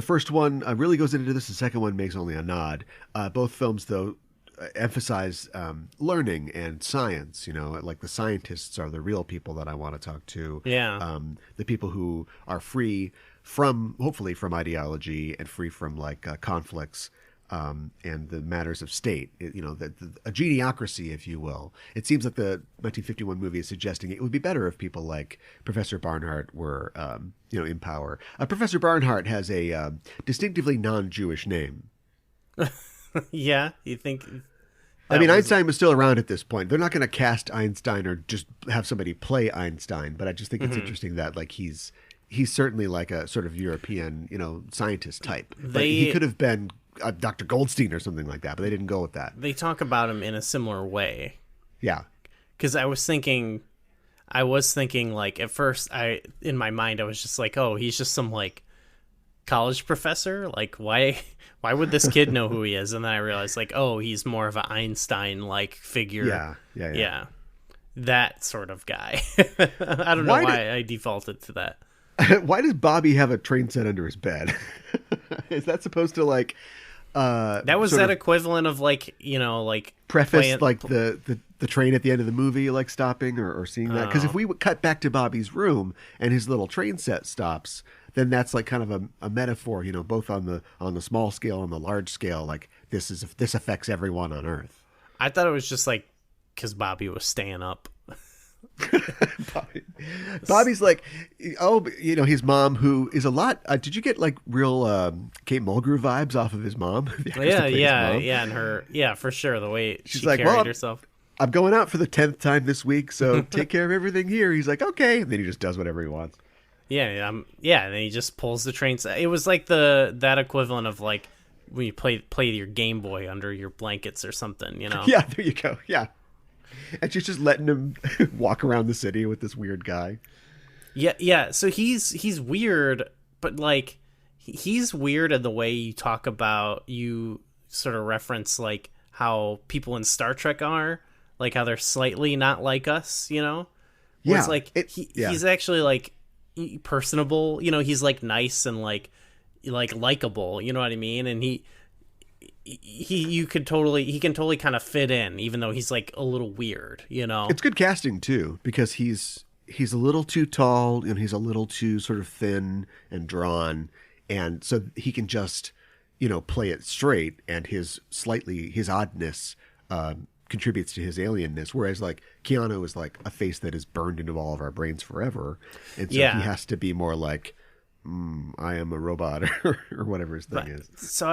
first one really goes into this. The second one makes only a nod. Both films, though, emphasize learning and science. You know, like the scientists are the real people that I want to talk to. Yeah. The people who are free from, hopefully, from ideology and free from like conflicts. and the matters of state, a geniocracy, if you will. It seems like the 1951 movie is suggesting it would be better if people like Professor Barnhart were, in power. Professor Barnhart has a distinctively non-Jewish name. Yeah, you think? Einstein was still around at this point. They're not going to cast Einstein or just have somebody play Einstein, but I just think it's interesting that like he's certainly like a sort of European, scientist type. But he could have been Dr. Goldstein or something like that, but they didn't go with that. They talk about him in a similar way. Yeah. Because I was thinking like at first in my mind I was just like, oh, he's just some like college professor. Like why would this kid know who he is? And then I realized like, oh, he's more of an Einstein like figure. Yeah. That sort of guy. I don't know why I defaulted to that. Why does Bobby have a train set under his bed? Is that supposed to like that was that equivalent of like like preface like the train at the end of the movie like stopping or seeing that? Because if we would cut back to Bobby's room and his little train set stops, then that's like kind of a metaphor, both on the small scale and the large scale. Like this affects everyone on Earth. I thought it was just like because Bobby was staying up. Bobby's like, his mom, who is a lot. Did you get like real Kate Mulgrew vibes off of his mom? Yeah, and her, for sure. The way she like, carried herself. I'm going out for the 10th time this week, so take care of everything here. He's like, okay, and then he just does whatever he wants. Yeah, and then he just pulls the train. It was like that equivalent of like when you play your Game Boy under your blankets or something, Yeah, there you go. Yeah. And she's just letting him walk around the city with this weird guy. Yeah. So he's weird, but like he's weird in the way you talk about, you sort of reference like how people in Star Trek are, like how they're slightly not like us, Where it's like he's actually like personable, he's like nice and like likable, you know what I mean? And he can totally kind of fit in, even though he's like a little weird, It's good casting too, because he's a little too tall and he's a little too sort of thin and drawn, and so he can just play it straight, and his oddness contributes to his alienness, whereas like Keanu is like a face that is burned into all of our brains forever, and so he has to be more like I am a robot or whatever his thing is. So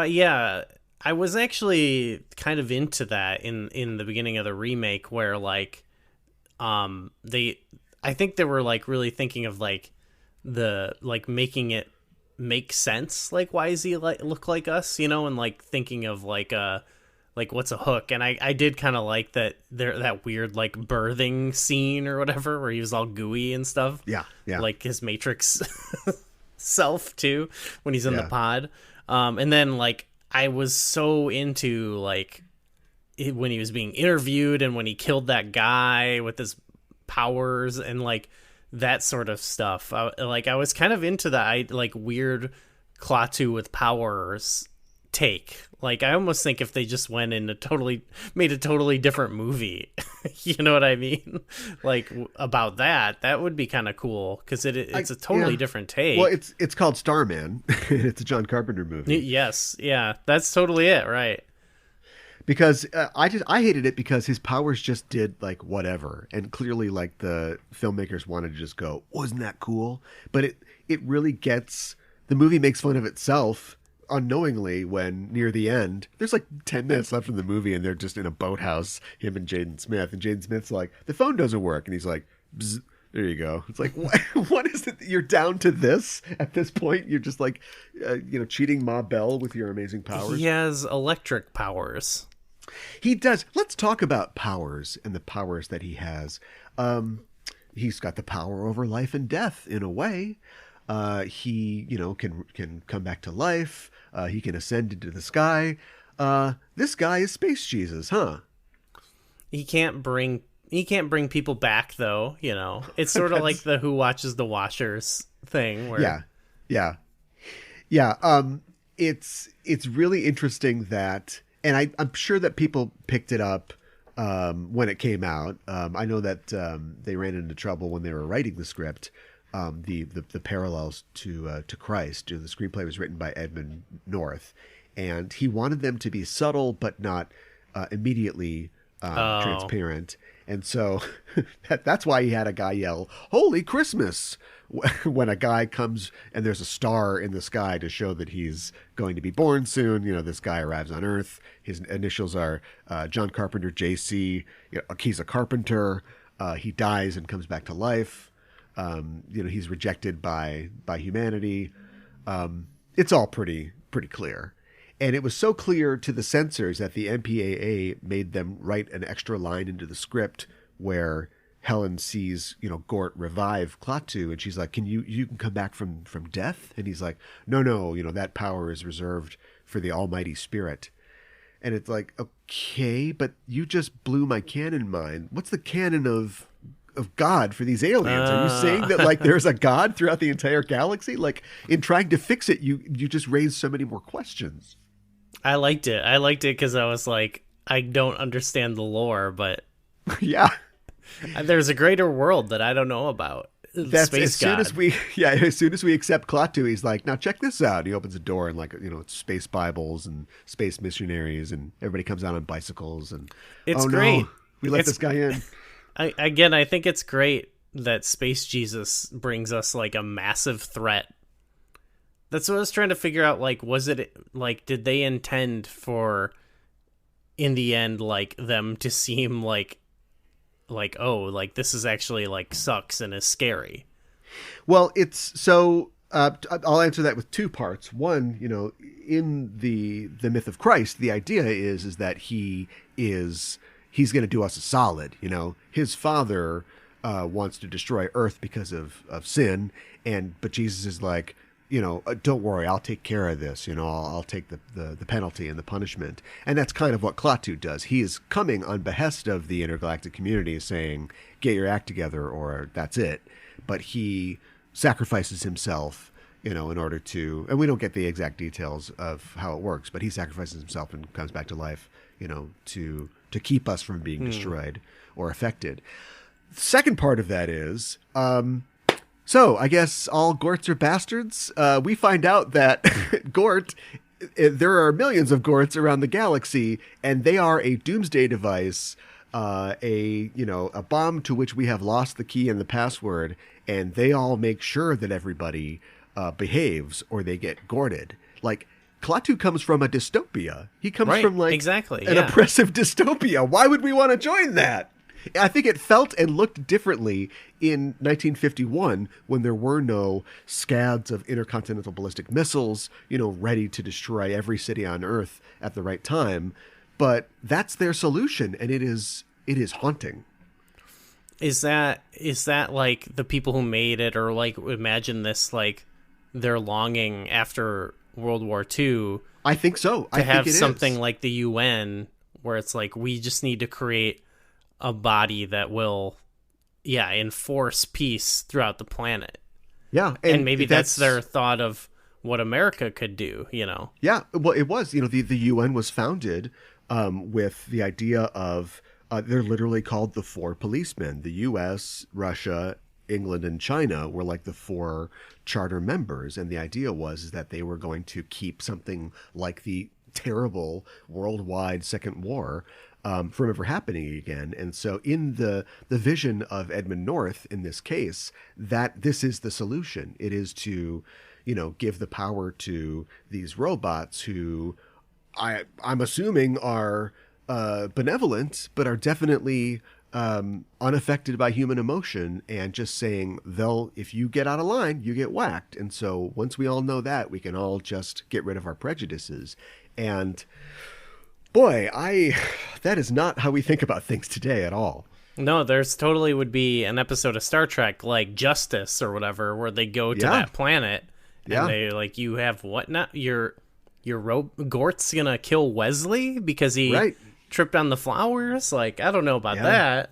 I was actually kind of into that in the beginning of the remake, where like I think they were like really thinking of like the like making it make sense, like why does he like look like us, and like thinking of like what's a hook. And I did kind of like that weird like birthing scene or whatever where he was all gooey and stuff, like his Matrix self too when he's in the pod, and then like I was so into like when he was being interviewed and when he killed that guy with his powers and like that sort of stuff. I was kind of into that like weird Klaatu with powers take. Like I almost think if they just went in made a totally different movie, you know what I mean? Like about that would be kind of cool because it's a totally different take. Well, it's called Starman. It's a John Carpenter movie. Yes, yeah, that's totally it, right? Because I hated it because his powers just did like whatever, and clearly like the filmmakers wanted to just go, wasn't that cool? But it really gets, the movie makes fun of itself unknowingly when near the end there's like 10 minutes left in the movie and they're just in a boathouse, him and Jaden Smith, and Jaden Smith's like, the phone doesn't work, and he's like, bzz, there you go. It's like, what is it? You're down to this at this point? You're just like cheating Ma Bell with your amazing powers. He has electric powers. He does. Let's talk about powers and the powers that he has. He's got the power over life and death in a way. He can come back to life. He can ascend into the sky. This guy is Space Jesus, huh? He can't bring people back though. It's sort of like the Who Watches the Washers thing. Where... Yeah. It's really interesting that, and I'm sure that people picked it up when it came out. I know that they ran into trouble when they were writing the script. The parallels to Christ. The screenplay was written by Edmund North, and he wanted them to be subtle but not immediately transparent. And so that's why he had a guy yell, "Holy Christmas!" when a guy comes and there's a star in the sky to show that he's going to be born soon. This guy arrives on Earth. His initials are John Carpenter, JC. He's a carpenter. He dies and comes back to life. He's rejected by humanity. It's all pretty clear. And it was so clear to the censors that the MPAA made them write an extra line into the script where Helen sees, Gort revive Klaatu, and she's like, you can come back from death? And he's like, no, that power is reserved for the Almighty Spirit. And it's like, okay, but you just blew my canon mind. What's the canon of God for these aliens? Are you saying that like there's a God throughout the entire galaxy? Like in trying to fix it, you just raised so many more questions. I liked it because I was like, I don't understand the lore, but yeah, there's a greater world that I don't know about. That's Space as soon God. as soon as we accept Klaatu, he's like, now check this out. He opens a door and it's space Bibles and space missionaries and everybody comes out on bicycles and it's great. No, we let this guy in. I think it's great that Space Jesus brings us like a massive threat. That's what I was trying to figure out. Like, was it like, did they intend for, in the end, like them to seem like, oh, like this is actually like sucks and is scary? Well, it's so. I'll answer that with two parts. One, in the myth of Christ, the idea is that he's going to do us a solid. His father wants to destroy Earth because of sin, but Jesus is like, don't worry, I'll take care of this. I'll take the penalty and the punishment. And that's kind of what Klaatu does. He is coming on behest of the intergalactic community saying, get your act together or that's it. But he sacrifices himself, in order to, and we don't get the exact details of how it works, but he sacrifices himself and comes back to life, to keep us from being destroyed or affected. The second part of that is, so I guess all Gorts are bastards. We find out that Gort, there are millions of Gorts around the galaxy, and they are a doomsday device, a bomb to which we have lost the key and the password, and they all make sure that everybody behaves or they get Gorted. Like, Klaatu comes from a dystopia. He comes from like an oppressive dystopia. Why would we want to join that? I think it felt and looked differently in 1951 when there were no scads of intercontinental ballistic missiles, ready to destroy every city on Earth at the right time. But that's their solution, and it is haunting. Is that like the people who made it, or like imagine this like they're longing after World War II? I think so. To have something like the UN where it's like we just need to create a body that will, enforce peace throughout the planet. Yeah. And maybe that's their thought of what America could do, Yeah, well, it was, the UN was founded with the idea of, they're literally called the four policemen. The US, Russia, England, and China were like the four charter members. And the idea was that they were going to keep something like the terrible worldwide Second War from ever happening again. And so in the vision of Edmund North in this case, that this is the solution. It is to, give the power to these robots who I'm assuming are benevolent, but are definitely unaffected by human emotion, and just saying if you get out of line, you get whacked. And so once we all know that, we can all just get rid of our prejudices. And boy, that is not how we think about things today at all. No, there's totally would be an episode of Star Trek like Justice or whatever, where they go to that planet and they like, you have what now? Gort's gonna kill Wesley because he tripped on the flowers. Like, I don't know about that.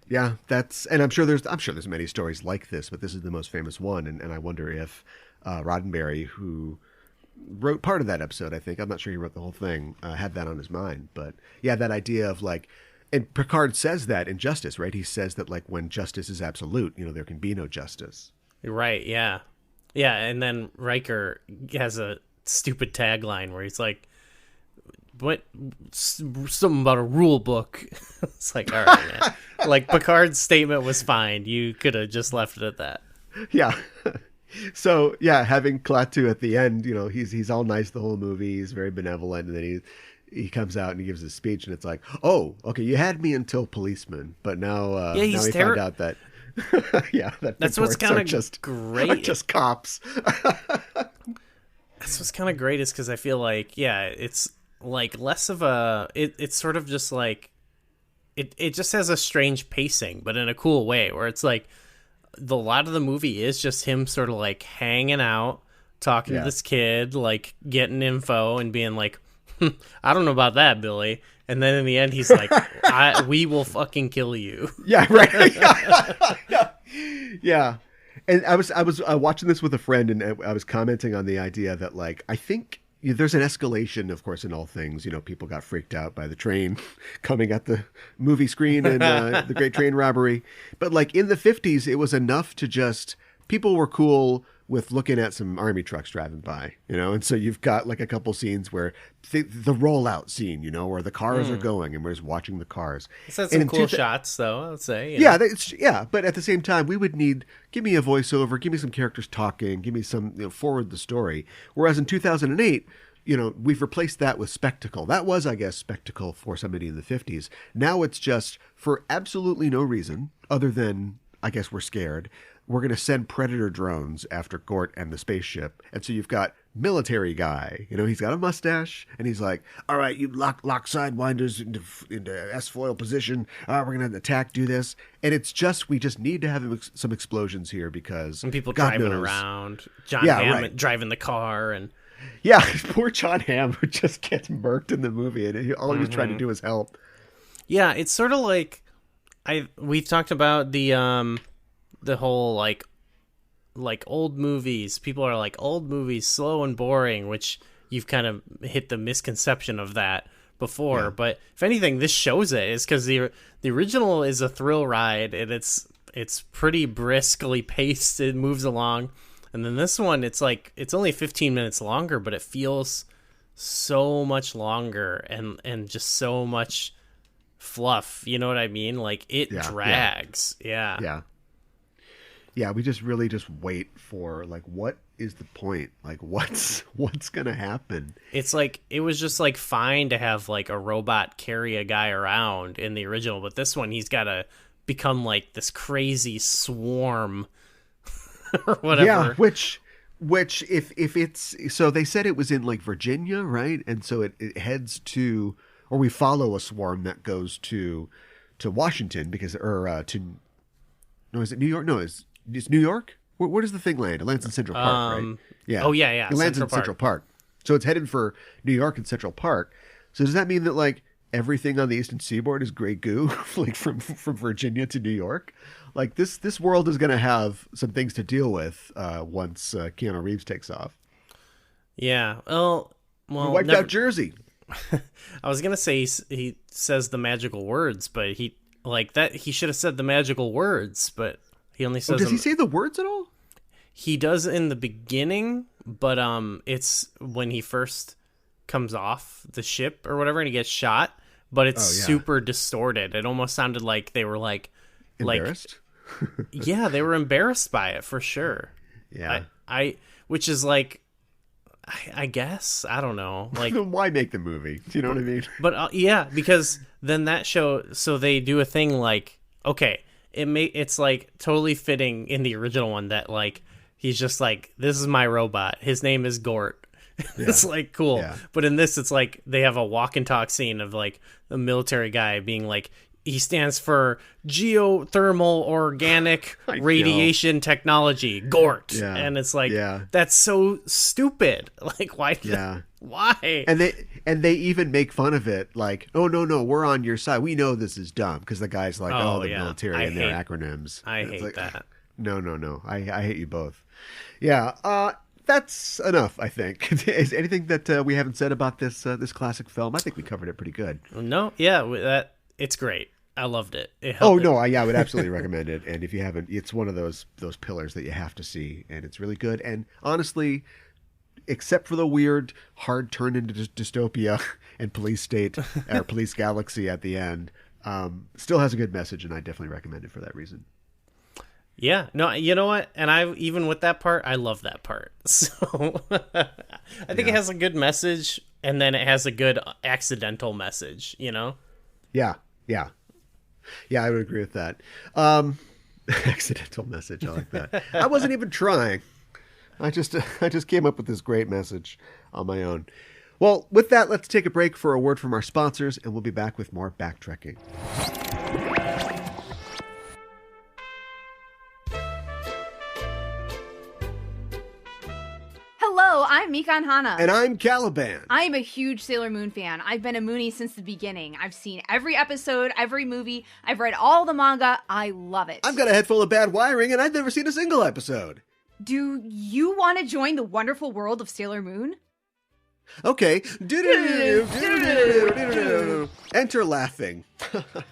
Yeah, and I'm sure there's many stories like this, but this is the most famous one. And I wonder if Roddenberry, who wrote part of that episode, I think, I'm not sure he wrote the whole thing, had that on his mind. But yeah, that idea of like, and Picard says that in Justice, right? He says that like when justice is absolute, there can be no justice. Right. Yeah. Yeah. And then Riker has a stupid tagline where he's like, what, something about a rule book. It's like, all right, man. Like, Picard's statement was fine. You could have just left it at that. Yeah. So, yeah, having Klaatu at the end, he's all nice the whole movie. He's very benevolent. And then he comes out and he gives his speech, and it's like, oh, okay, you had me until policeman, but now, now we find out that, that's what's kind of great. Are just cops. That's what's kind of great is because I feel like, it's like less of a, it's sort of just like, it just has a strange pacing, but in a cool way, where it's like, a lot of the movie is just him sort of like hanging out, talking to this kid, like getting info and being like, I don't know about that, Billy. And then in the end, he's like, we will fucking kill you. Yeah, right. Yeah. And I was watching this with a friend, and I was commenting on the idea that, like, I think there's an escalation, of course, in all things. People got freaked out by the train coming at the movie screen and the Great Train Robbery. But, like, in the 50s, it was enough to just, people were cool with looking at some army trucks driving by, and so you've got like a couple scenes where the rollout scene, where the cars are going and we're just watching the cars. It's had some cool shots, though, I would say. But at the same time, we would give me a voiceover, give me some characters talking, give me some, forward the story. Whereas in 2008, we've replaced that with spectacle. That was, I guess, spectacle for somebody in the 50s. Now it's just for absolutely no reason other than, I guess, we're scared. We're going to send Predator drones after Gort and the spaceship. And so you've got military guy, he's got a mustache, and he's like, all right, you lock sidewinders into S-foil position. We're going to attack, do this. And it's just, we just need to have some explosions here because and people God driving knows. Around, John Hamm driving the car. And yeah, poor John Hamm who just gets murked in the movie, and all he was trying to do is help. Yeah, it's sort of like, we've talked about the whole like old movies. People are like, old movies slow and boring, which you've kind of hit the misconception of that before. Yeah. But if anything, this shows it. Is because the original is a thrill ride, and it's pretty briskly paced. It moves along, and then this one, it's like it's only 15 minutes longer, but it feels so much longer and just so much fluff. You know what I mean? Like it drags. Yeah. Yeah, we just really just wait for, like, what is the point? Like, what's going to happen? It's like, it was just, like, fine to have, like, a robot carry a guy around in the original, but this one, he's got to become, like, this crazy swarm or whatever. Yeah, which if it's, so they said it was in, like, Virginia, right? And so it heads to, or we follow a swarm that goes to Washington because, no, is it New York? No, it's New York? Where does the thing land? It lands in Central Park, right? Yeah. Oh, yeah. It lands in Central Park. So it's headed for New York and Central Park. So does that mean that, like, everything on the Eastern Seaboard is gray goo, like from Virginia to New York? Like, this world is going to have some things to deal with once Keanu Reeves takes off. Yeah. Well, we wiped out Jersey. I was going to say he says the magical words, but he should have said the magical words, but he only says does he say the words at all? He does in the beginning, but it's when he first comes off the ship or whatever and he gets shot, but it's super distorted. It almost sounded like they were like embarrassed. Yeah, they were embarrassed by it for sure. Yeah. I which is like, I guess, I don't know. Like, why make the movie? Do you know what I mean? But because then that show, so they do a thing like, okay, it's like totally fitting in the original one that like he's just like, this is my robot. His name is Gort. Yeah. It's like cool. Yeah. But in this, it's like they have a walk and talk scene of like a military guy being like, he stands for geothermal organic radiation technology, Gort. Yeah. And it's like, that's so stupid. Like, why? Yeah. Why? And they even make fun of it. Like, oh, no, we're on your side. We know this is dumb. Because the guy's like, the military and their acronyms. I hate that. No. I hate you both. Yeah. That's enough, I think. Is anything that we haven't said about this classic film? I think we covered it pretty good. No. Yeah. It's great. I loved it. I would absolutely recommend it. And if you haven't, it's one of those pillars that you have to see, and it's really good. And honestly, except for the weird hard turn into dystopia and police state or police galaxy at the end, still has a good message, and I definitely recommend it for that reason. Yeah, no, you know what? And even with that part, I love that part. So I think it has a good message, and then it has a good accidental message, you know? Yeah, I would agree with that. Accidental message, I like that. I wasn't even trying. I just came up with this great message on my own. Well, with that, let's take a break for a word from our sponsors, and we'll be back with more Backtrekking. Hello, I'm Mikan Hana. And I'm Caliban. I'm a huge Sailor Moon fan. I've been a Moonie since the beginning. I've seen every episode, every movie. I've read all the manga. I love it. I've got a head full of bad wiring, and I've never seen a single episode. Do you want to join the wonderful world of Sailor Moon? Okay. Enter laughing.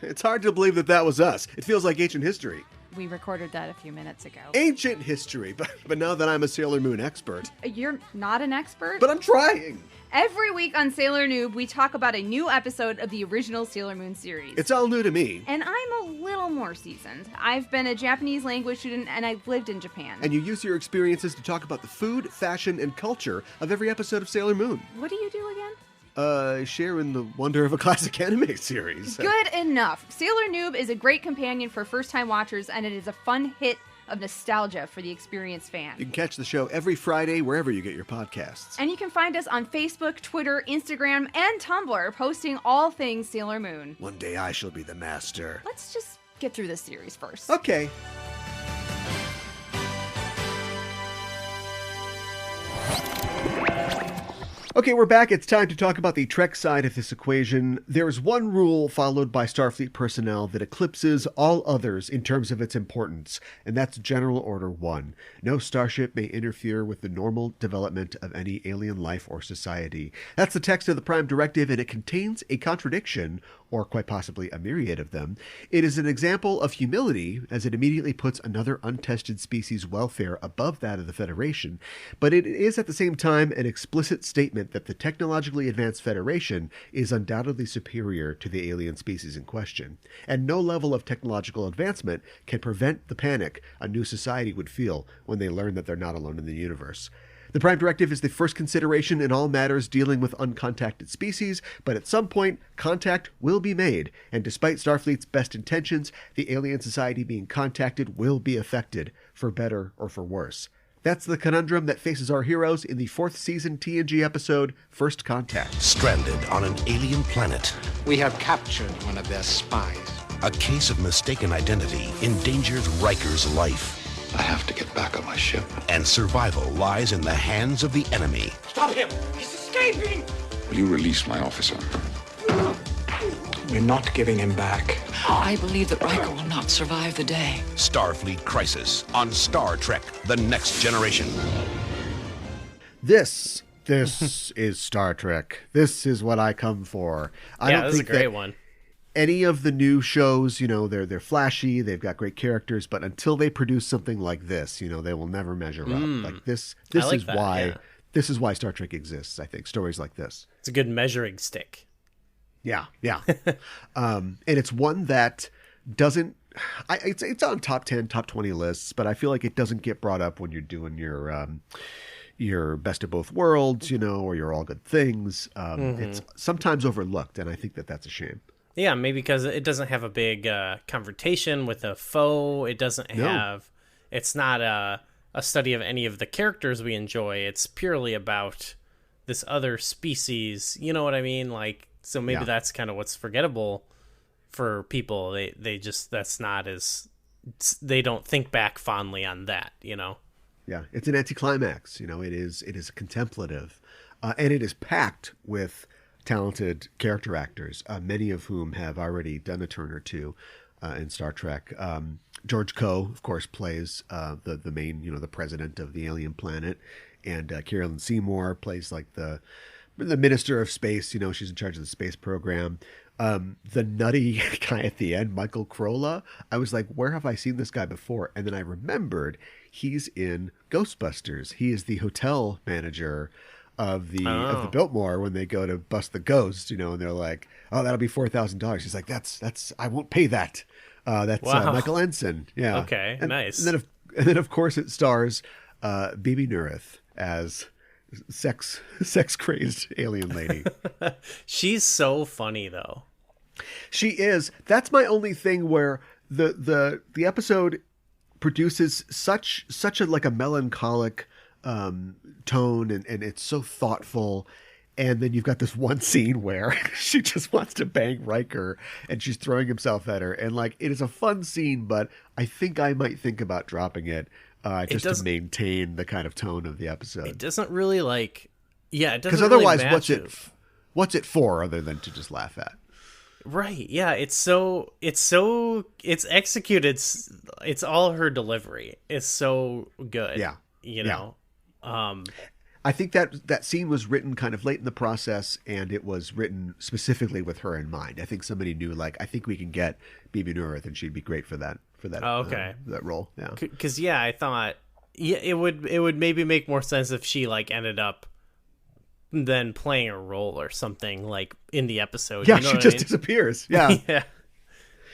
It's hard to believe that was us. It feels like ancient history. We recorded that a few minutes ago. Ancient history, but now that I'm a Sailor Moon expert. You're not an expert? But I'm trying. Every week on Sailor Noob, we talk about a new episode of the original Sailor Moon series. It's all new to me. And I'm a little more seasoned. I've been a Japanese language student, and I've lived in Japan. And you use your experiences to talk about the food, fashion, and culture of every episode of Sailor Moon. What do you do again? Share in the wonder of a classic anime series. Good enough. Sailor Noob is a great companion for first-time watchers, and it is a fun hit of nostalgia for the experienced fan. You can catch the show every Friday wherever you get your podcasts. And you can find us on Facebook, Twitter, Instagram, and Tumblr, posting all things Sailor Moon. One day I shall be the master. Let's just get through this series first. Okay. Okay, we're back. It's time to talk about the Trek side of this equation. There is one rule followed by Starfleet personnel that eclipses all others in terms of its importance, and that's General Order 1. No starship may interfere with the normal development of any alien life or society. That's the text of the Prime Directive, and it contains a contradiction, or quite possibly a myriad of them. It is an example of humility, as it immediately puts another untested species' welfare above that of the Federation, but it is at the same time an explicit statement that the technologically advanced Federation is undoubtedly superior to the alien species in question, and no level of technological advancement can prevent the panic a new society would feel when they learn that they're not alone in the universe. The Prime Directive is the first consideration in all matters dealing with uncontacted species, but at some point, contact will be made, and despite Starfleet's best intentions, the alien society being contacted will be affected, for better or for worse. That's the conundrum that faces our heroes in the 4th season TNG episode, First Contact. Stranded on an alien planet, We have captured one of their spies. a case of mistaken identity endangers Riker's life, I have to get back on my ship. and survival lies in the hands of the enemy. Stop him! He's escaping! Will you release my officer? We're not giving him back. I believe that Riker will not survive the day. Starfleet Crisis on Star Trek: The Next Generation. This is Star Trek. This is what I come for. I Yeah, don't this is a think great that one. any of the new shows, they're flashy, they've got great characters, but until they produce something like this, they will never measure up. Like this like is that, why yeah. this is why Star Trek exists, I think. Stories like this. It's a good measuring stick. Yeah. And it's one that doesn't it's on top 10, top 20 lists, but I feel like it doesn't get brought up when you're doing your best of both worlds, or your all good things. It's sometimes overlooked, and I think that's a shame. Yeah, maybe because it doesn't have a big confrontation with a foe. It doesn't have... It's not a study of any of the characters we enjoy. It's purely about this other species. You know what I mean? Like, so maybe that's kind of what's forgettable for people. They just... That's not as... They don't think back fondly on that, Yeah, it's an anticlimax. It is contemplative, and it is packed with talented character actors, many of whom have already done a turn or two in Star Trek. George Coe, of course, plays the main, the president of the alien planet, and Carolyn Seymour plays like the minister of space. She's in charge of the space program. The nutty guy at the end, Michael Crolla, I was like, where have I seen this guy before? And then I remembered he's in Ghostbusters. He is the hotel manager of the Biltmore when they go to bust the ghost, and they're like, oh, that'll be $4,000. He's like, that's I won't pay that. That's Michael Ensign. Yeah. Okay. Nice. And then of course it stars Bibi Nurith as sex crazed alien lady. She's so funny though. She is. That's my only thing where the episode produces such a like a melancholic tone and it's so thoughtful. And then you've got this one scene where she just wants to bang Riker and she's throwing himself at her. And like, it is a fun scene, but I think I might think about dropping it just to maintain the kind of tone of the episode. It doesn't really it doesn't because otherwise really what's it for other than to just laugh at? Right. Yeah. It's executed. It's all her delivery. It's so good. Yeah. You know? I think that scene was written kind of late in the process, and it was written specifically with her in mind. I think somebody knew, like, I think we can get Bibi Nurith, and she'd be great for that. That role. Yeah. Because I thought it would maybe make more sense if she like ended up then playing a role or something like in the episode. Yeah, she just disappears. Yeah. Yeah.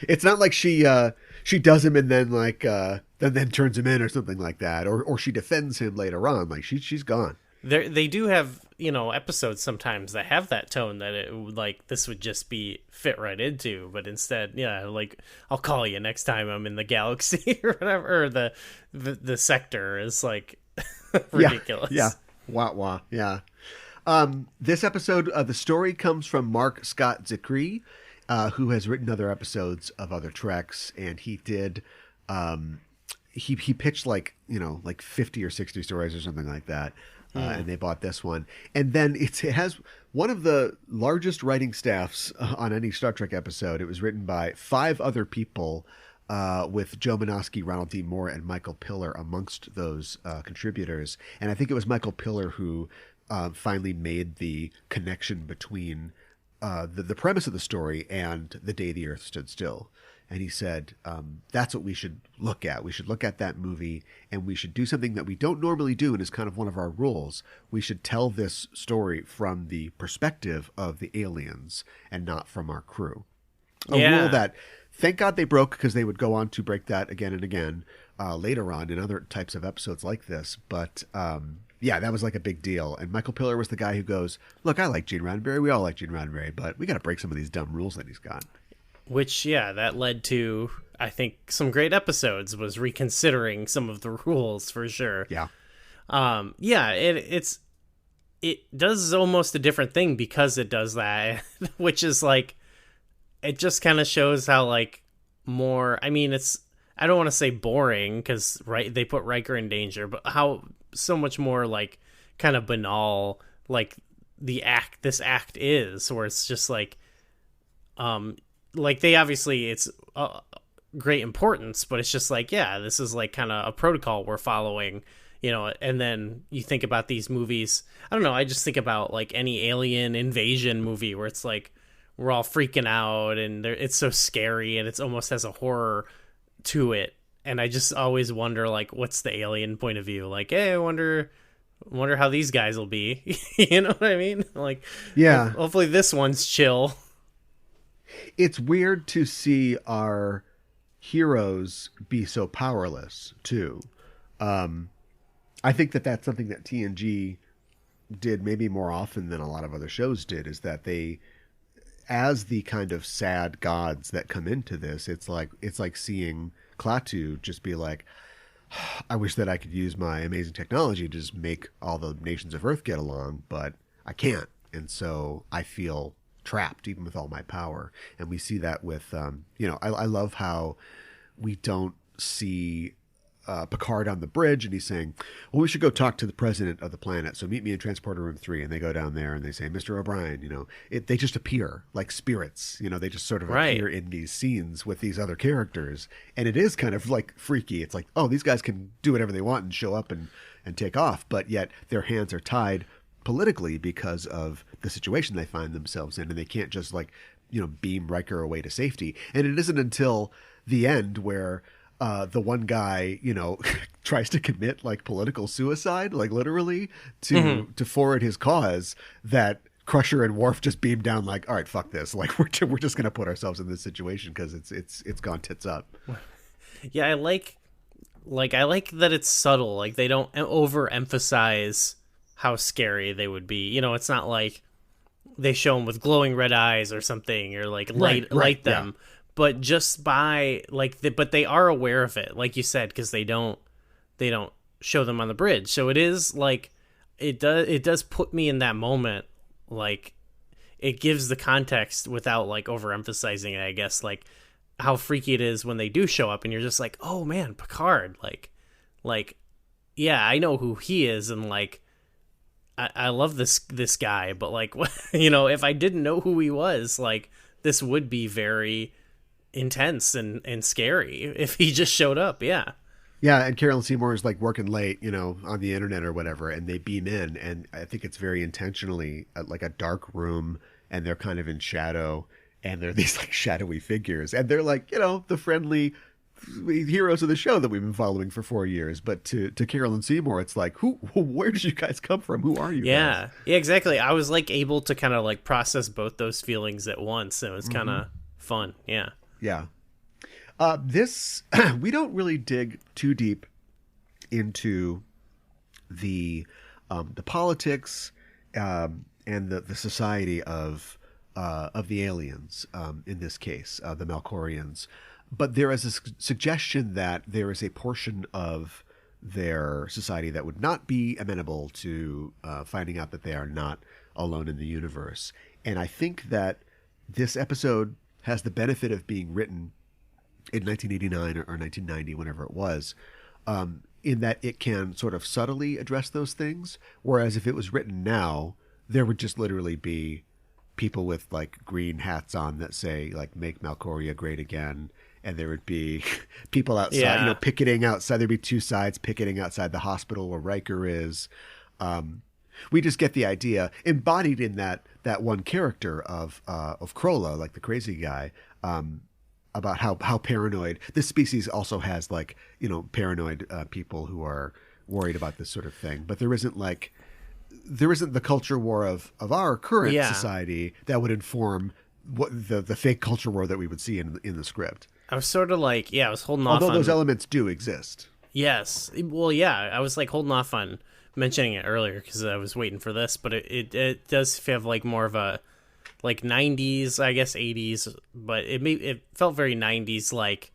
It's not like she does him and then like then turns him in or something like that, or she defends him later on. Like she's gone. They do have, episodes sometimes that have that tone that it like this would just be fit right into, but instead, like I'll call you next time I'm in the galaxy or whatever, or the sector is like ridiculous. Yeah. Wah wah. Yeah. This episode, the story comes from Mark Scott Zicree, who has written other episodes of other Treks, and he did. He pitched like 50 or 60 stories or something like that. And they bought this one. And then it has one of the largest writing staffs on any Star Trek episode. It was written by 5 other people, with Joe Menosky, Ronald D. Moore, and Michael Piller amongst those contributors. And I think it was Michael Piller who finally made the connection between the premise of the story and The Day the Earth Stood Still. And he said, that's what we should look at. We should look at that movie, and we should do something that we don't normally do, and is kind of one of our rules. We should tell this story from the perspective of the aliens and not from our crew. A rule that, thank God they broke, because they would go on to break that again and again later on in other types of episodes like this. But that was like a big deal. And Michael Piller was the guy who goes, look, I like Gene Roddenberry. We all like Gene Roddenberry, but we got to break some of these dumb rules that he's got. Which, that led to, I think, some great episodes, was reconsidering some of the rules for sure. Yeah. It does almost a different thing because it does that, which is like, it just kind of shows how like more, I mean, I don't want to say boring because they put Riker in danger, but how so much more like kind of banal, like this act is, where it's just like they obviously it's great importance, but it's just like, this is like kind of a protocol we're following, and then you think about these movies. I don't know. I just think about like any alien invasion movie where it's like, we're all freaking out and it's so scary and it's almost has a horror to it. And I just always wonder, like, what's the alien point of view? Like, hey, I wonder how these guys will be. You know what I mean? Like, hopefully this one's chill. It's weird to see our heroes be so powerless too. I think that's something that TNG did maybe more often than a lot of other shows did, is that they, as the kind of sad gods that come into this, it's like seeing Klaatu just be like, I wish that I could use my amazing technology to just make all the nations of Earth get along, but I can't. And so I feel trapped even with all my power. And we see that with, I love how we don't see Picard on the bridge and he's saying, well, we should go talk to the president of the planet. So meet me in transporter room 3. And they go down there and they say, Mr. O'Brien, they just appear like spirits, they just sort of appear in these scenes with these other characters. And it is kind of like freaky. It's like, oh, these guys can do whatever they want and show up and take off. But yet their hands are tied politically because of the situation they find themselves in. And they can't just like beam Riker away to safety. And it isn't until the end where the one guy, tries to commit like political suicide, like literally to forward his cause, that Crusher and Worf just beam down like, all right, fuck this. Like we're just going to put ourselves in this situation because it's gone tits up. Yeah, I like that it's subtle. Like they don't overemphasize how scary they would be. It's not like they show them with glowing red eyes or something, or like light them. Yeah. But just by but they are aware of it, like you said, because they don't show them on the bridge. So it is like it does put me in that moment. Like it gives the context without like overemphasizing it, I guess, like how freaky it is when they do show up and you're just like, oh man, Picard, like yeah, I know who he is, and like I love this guy, but like if I didn't know who he was, like this would be very intense and scary if he just showed up. Yeah, and Carolyn Seymour is like working late, on the internet or whatever, and they beam in, and I think it's very intentionally like a dark room, and they're kind of in shadow, and they're these like shadowy figures, and they're like the friendly heroes of the show that we've been following for 4 years. But to Carolyn Seymour, it's like, where did you guys come from? Who are you guys? Yeah, exactly. I was like able to kind of like process both those feelings at once, and it was kind of fun. Yeah. This we don't really dig too deep into the politics and the society of the aliens, in this case, the Malkorians. But there is a suggestion that there is a portion of their society that would not be amenable to finding out that they are not alone in the universe. And I think that this episode has the benefit of being written in 1989 or 1990, whenever it was, in that it can sort of subtly address those things. Whereas if it was written now, there would just literally be people with like green hats on that say like, make Malkoria great again. And there would be people outside, picketing outside. There'd be two sides picketing outside the hospital where Riker is. We just get the idea embodied in that one character of Krola, like the crazy guy, about how paranoid this species also has, like, paranoid people who are worried about this sort of thing. But there isn't the culture war of our current society that would inform what the fake culture war that we would see in the script. I was sort of like, I was holding off. Although those elements do exist. Yes. Well, I was like holding off on mentioning it earlier because I was waiting for this, but it does have like more of a like 90s, I guess 80s, but it felt very 90s, like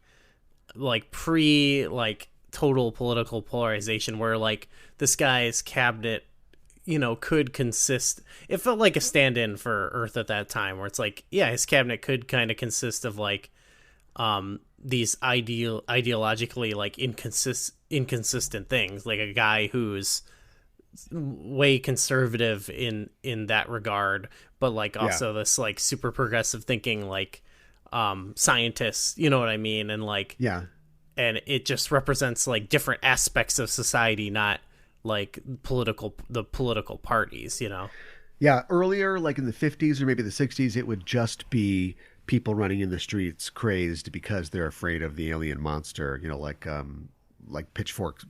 pre like total political polarization, where like this guy's cabinet, could consist. It felt like a stand-in for Earth at that time, where it's like, his cabinet could kind of consist of like these ideologically like inconsistent things, like a guy who's way conservative in that regard, but like also this like super progressive thinking like scientists, you know what I mean? And like and it just represents like different aspects of society, not like the political parties, Earlier, like in the 50s or maybe the 60s, it would just be people running in the streets crazed because they're afraid of the alien monster, like pitchfork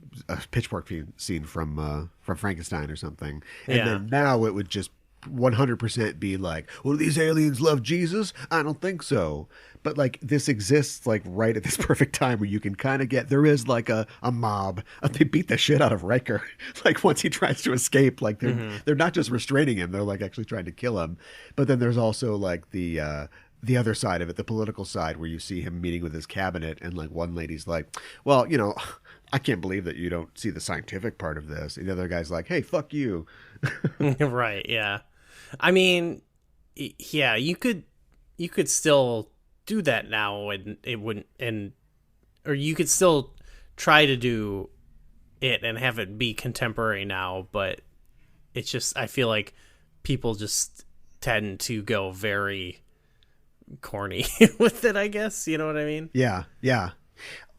scene from Frankenstein or something. And then now it would just 100% be like, well, do these aliens love Jesus? I don't think so. But like this exists like right at this perfect time where you can kind of get, there is like a mob. They beat the shit out of Riker. Like once he tries to escape, like they're not just restraining him, they're like actually trying to kill him. But then there's also like the other side of it, the political side, where you see him meeting with his cabinet, and like one lady's like, well, I can't believe that you don't see the scientific part of this. And the other guy's like, hey, fuck you. Right. Yeah. I mean, you could still do that now, and it wouldn't, or you could still try to do it and have it be contemporary now, but it's just, I feel like people just tend to go very corny with it, I guess. You know what I mean? Yeah.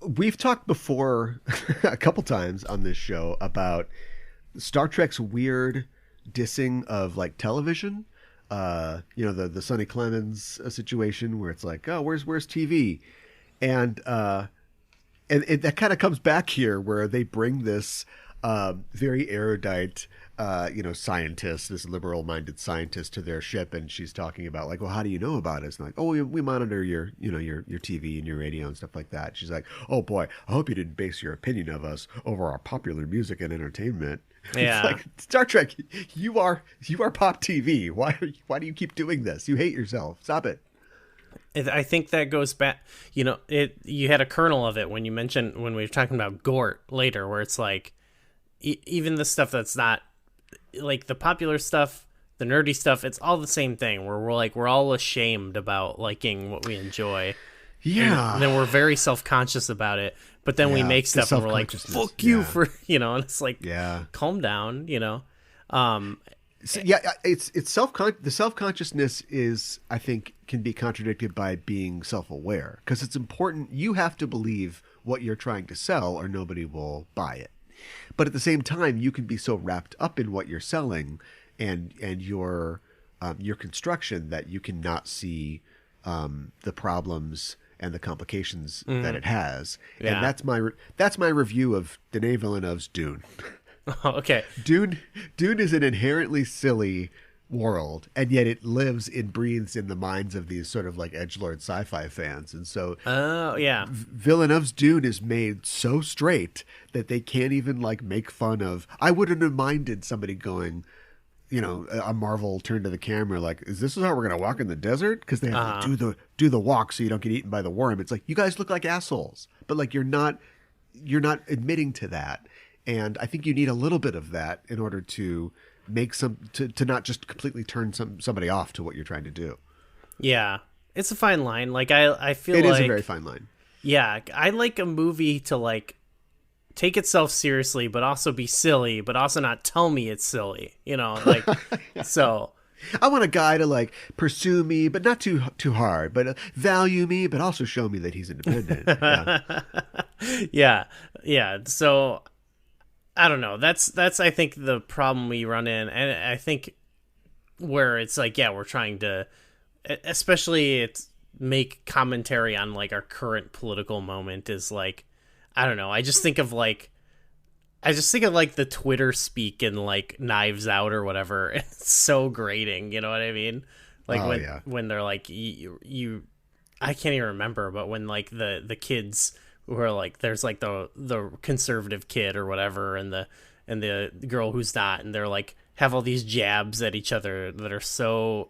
We've talked before a couple times on this show about Star Trek's weird dissing of like television. the Sonny Clemens situation where it's like, oh, where's TV, and that kind of comes back here where they bring this very erudite scientist, this liberal-minded scientist, to their ship, and she's talking about like, well, how do you know about us? And like, oh, we monitor your TV and your radio and stuff like that. She's like, oh boy, I hope you didn't base your opinion of us over our popular music and entertainment. Yeah, it's like, Star Trek, you are pop TV. Why do you keep doing this? You hate yourself. Stop it. I think that goes back. You had a kernel of it when we were talking about Gort later, where it's like, even the stuff that's not like the popular stuff, the nerdy stuff, it's all the same thing where we're all ashamed about liking what we enjoy. Yeah. And then we're very self-conscious about it, but then we make stuff and we're like, fuck you for, and it's like, calm down, So, it's the self-consciousness is, I think, can be contradicted by being self-aware, because it's important. You have to believe what you're trying to sell or nobody will buy it. But at the same time, you can be so wrapped up in what you're selling and your construction that you cannot see the problems and the complications that it has. Yeah. And that's my review of Denis Villeneuve's Dune. Okay. Dune is an inherently silly world, and yet it lives and breathes in the minds of these sort of like edgelord sci-fi fans. And so Villeneuve's Dune is made so straight that they can't even like make fun of. I wouldn't have minded somebody going, a Marvel turn to the camera like, is this how we're gonna walk in the desert? Because they have to do the walk so you don't get eaten by the worm. It's like, you guys look like assholes, but like you're not admitting to that. And I think you need a little bit of that in order to make to not just completely turn somebody off to what you're trying to do. Yeah, it's a fine line. Like I feel it is a very fine line. Yeah, I like a movie to like take itself seriously, but also be silly, but also not tell me it's silly. Like so. I want a guy to like pursue me, but not too hard, but value me, but also show me that he's independent. Yeah. Yeah. So. I don't know. That's I think the problem we run in, and I think where it's like, we're trying to, especially make commentary on like our current political moment is like, I don't know. I just think of like the Twitter speak in like Knives Out or whatever. It's so grating. You know what I mean? Like when they're like you, I can't even remember, but when like the kids. Where like there's like the conservative kid or whatever and the girl who's not, and they're like have all these jabs at each other that are so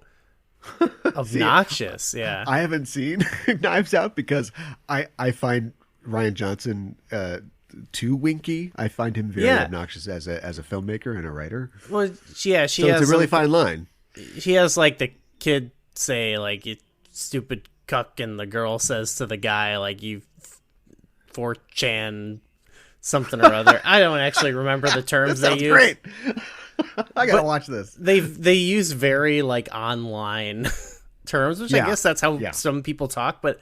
obnoxious. Yeah, I haven't seen Knives Out because I find Rian Johnson too winky. I find him very obnoxious as a filmmaker and a writer. Well, yeah, so it's a really fine line. She has like the kid say like, you stupid cuck, and the girl says to the guy like, you 4chan something or other. I don't actually remember the terms they use. Great. I gotta watch this. They use very like online terms, which I guess that's how some people talk, but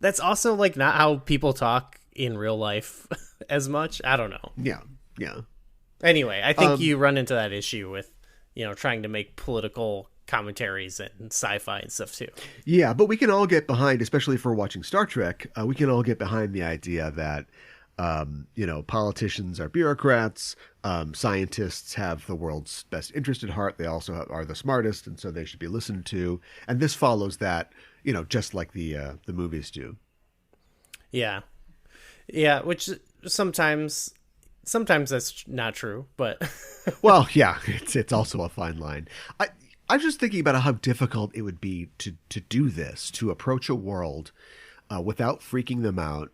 that's also like not how people talk in real life as much. I don't know. Yeah. Anyway, I think you run into that issue with trying to make political commentaries and sci-fi and stuff too. Yeah, but we can all get behind, especially if we're watching Star Trek, we can all get behind the idea that politicians are bureaucrats, scientists have the world's best interest at heart, they also are the smartest, and so they should be listened to, and this follows that, just like the movies do. Yeah, which sometimes that's not true, but well, yeah, it's also a fine line. I'm just thinking about how difficult it would be to do this, to approach a world without freaking them out,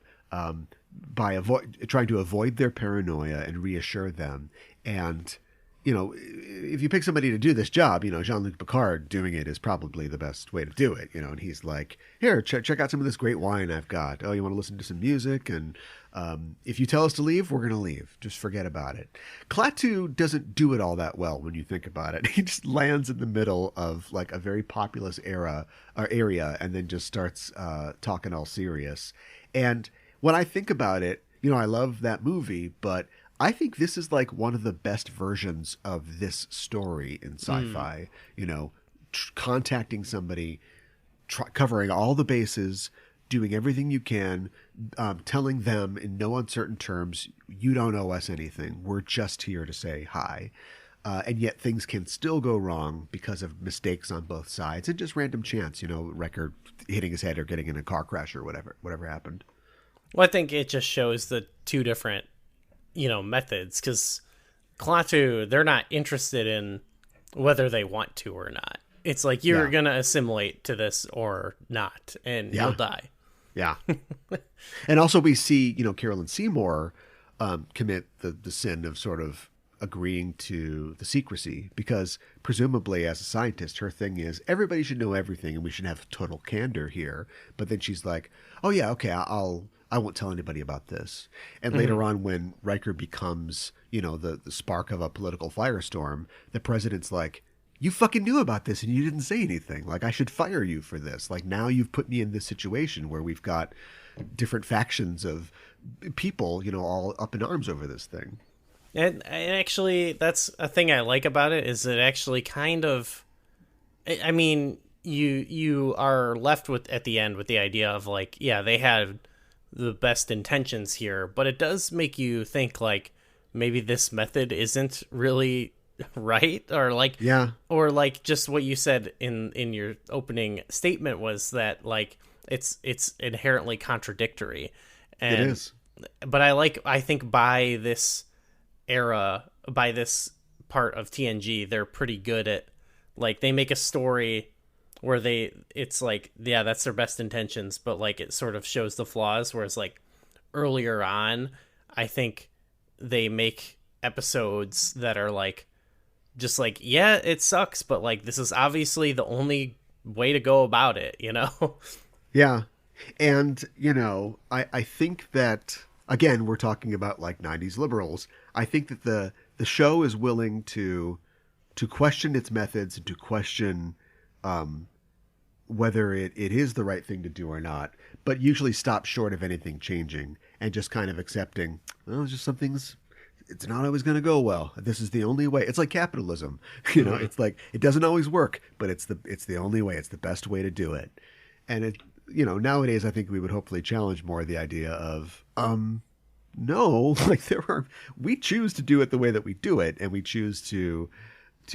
by trying to avoid their paranoia and reassure them. And, if you pick somebody to do this job, Jean-Luc Picard doing it is probably the best way to do it, and he's like, here, check out some of this great wine I've got. Oh, you want to listen to some music? And if you tell us to leave, we're going to leave. Just forget about it. Klaatu doesn't do it all that well when you think about it. He just lands in the middle of like a very populous area and then just starts talking all serious. And when I think about it, I love that movie, but I think this is like one of the best versions of this story in sci-fi, contacting somebody, covering all the bases, doing everything you can, telling them in no uncertain terms, you don't owe us anything. We're just here to say hi. And yet things can still go wrong because of mistakes on both sides and just random chance, Riker hitting his head or getting in a car crash or whatever happened. Well, I think it just shows the two different, methods, because Klaatu, they're not interested in whether they want to or not. It's like you're going to assimilate to this or not, and you'll die. Yeah. And also we see, Carolyn Seymour commit the sin of sort of agreeing to the secrecy, because presumably as a scientist, her thing is everybody should know everything and we should have total candor here. But then she's like, oh yeah, okay, I won't tell anybody about this. And later on, when Riker becomes, the spark of a political firestorm, the president's like, you fucking knew about this and you didn't say anything. Like, I should fire you for this. Like, now you've put me in this situation where we've got different factions of people, all up in arms over this thing. And actually, that's a thing I like about it, is it actually kind of, I mean, you are left with, at the end, with the idea of like, yeah, they had the best intentions here, but it does make you think like maybe this method isn't really right, or like, or like just what you said in your opening statement was that like it's inherently contradictory. And, it is. But I think by this era, by this part of TNG, they're pretty good at, like, they make a story where it's like, yeah, that's their best intentions, but like it sort of shows the flaws, whereas like earlier on, I think they make episodes that are like, just like, yeah, it sucks, but like this is obviously the only way to go about it, Yeah. And, I think that, again, we're talking about like 90s liberals. I think that the show is willing to question its methods and to question whether it is the right thing to do or not, but usually stop short of anything changing and just kind of accepting, well, it's just some things, it's not always going to go well. This is the only way. It's like capitalism, it's like, it doesn't always work, but it's the only way. It's the best way to do it. And it, nowadays, I think we would hopefully challenge more the idea of, no, like we choose to do it the way that we do it. And we choose to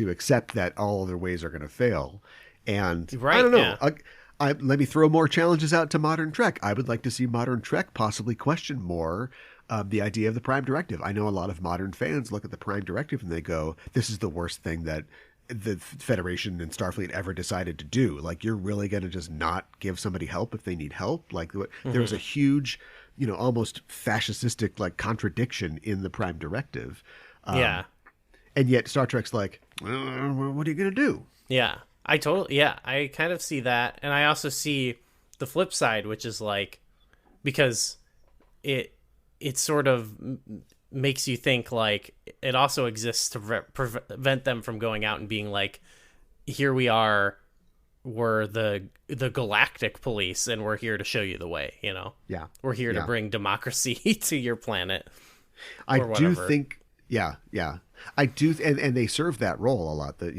accept that all other ways are going to fail. And I don't know. Yeah. Let me throw more challenges out to modern Trek. I would like to see modern Trek possibly question more the idea of the Prime Directive. I know a lot of modern fans look at the Prime Directive and they go, this is the worst thing that the Federation and Starfleet ever decided to do. Like, you're really going to just not give somebody help if they need help? Like, there was a huge, almost fascistic, like, contradiction in the Prime Directive. Yeah. And yet Star Trek's like, what are you going to do? Yeah. I kind of see that. And I also see the flip side, which is like, because it sort of makes you think like it also exists to prevent them from going out and being like, here we are, we're the galactic police and we're here to show you the way, Yeah. We're here to bring democracy to your planet. I do think, I do, and they serve that role a lot, the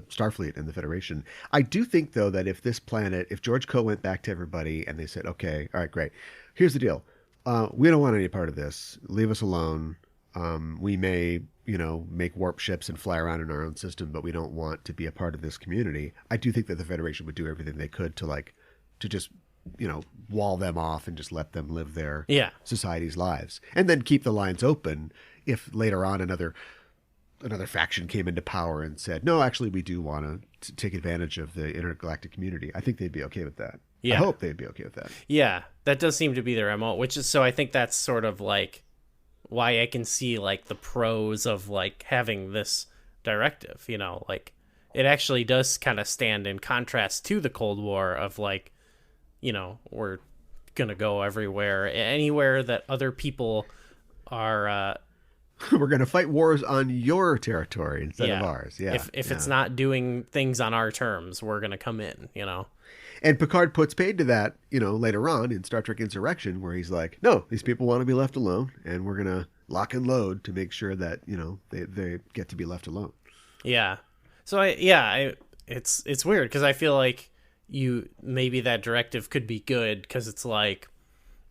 Starfleet and the Federation. I do think, though, that if George Coe went back to everybody and they said, okay, all right, great, here's the deal. We don't want any part of this. Leave us alone. We may, make warp ships and fly around in our own system, but we don't want to be a part of this community. I do think that the Federation would do everything they could to just, wall them off and just let them live their society's lives. And then keep the lines open if later on another faction came into power and said, no, actually, we do want to take advantage of the intergalactic community. I think they'd be okay with that. Yeah. I hope they'd be okay with that. Yeah, that does seem to be their MO, which is, so I think that's sort of like why I can see like the pros of like having this directive, like it actually does kind of stand in contrast to the Cold War of like, we're going to go everywhere, anywhere that other people are, we're going to fight wars on your territory instead of ours. Yeah. If it's not doing things on our terms, we're going to come in, And Picard puts paid to that, later on in Star Trek Insurrection, where he's like, no, these people want to be left alone, and we're going to lock and load to make sure that, they get to be left alone. Yeah. So, it's weird because I feel like maybe that directive could be good because it's like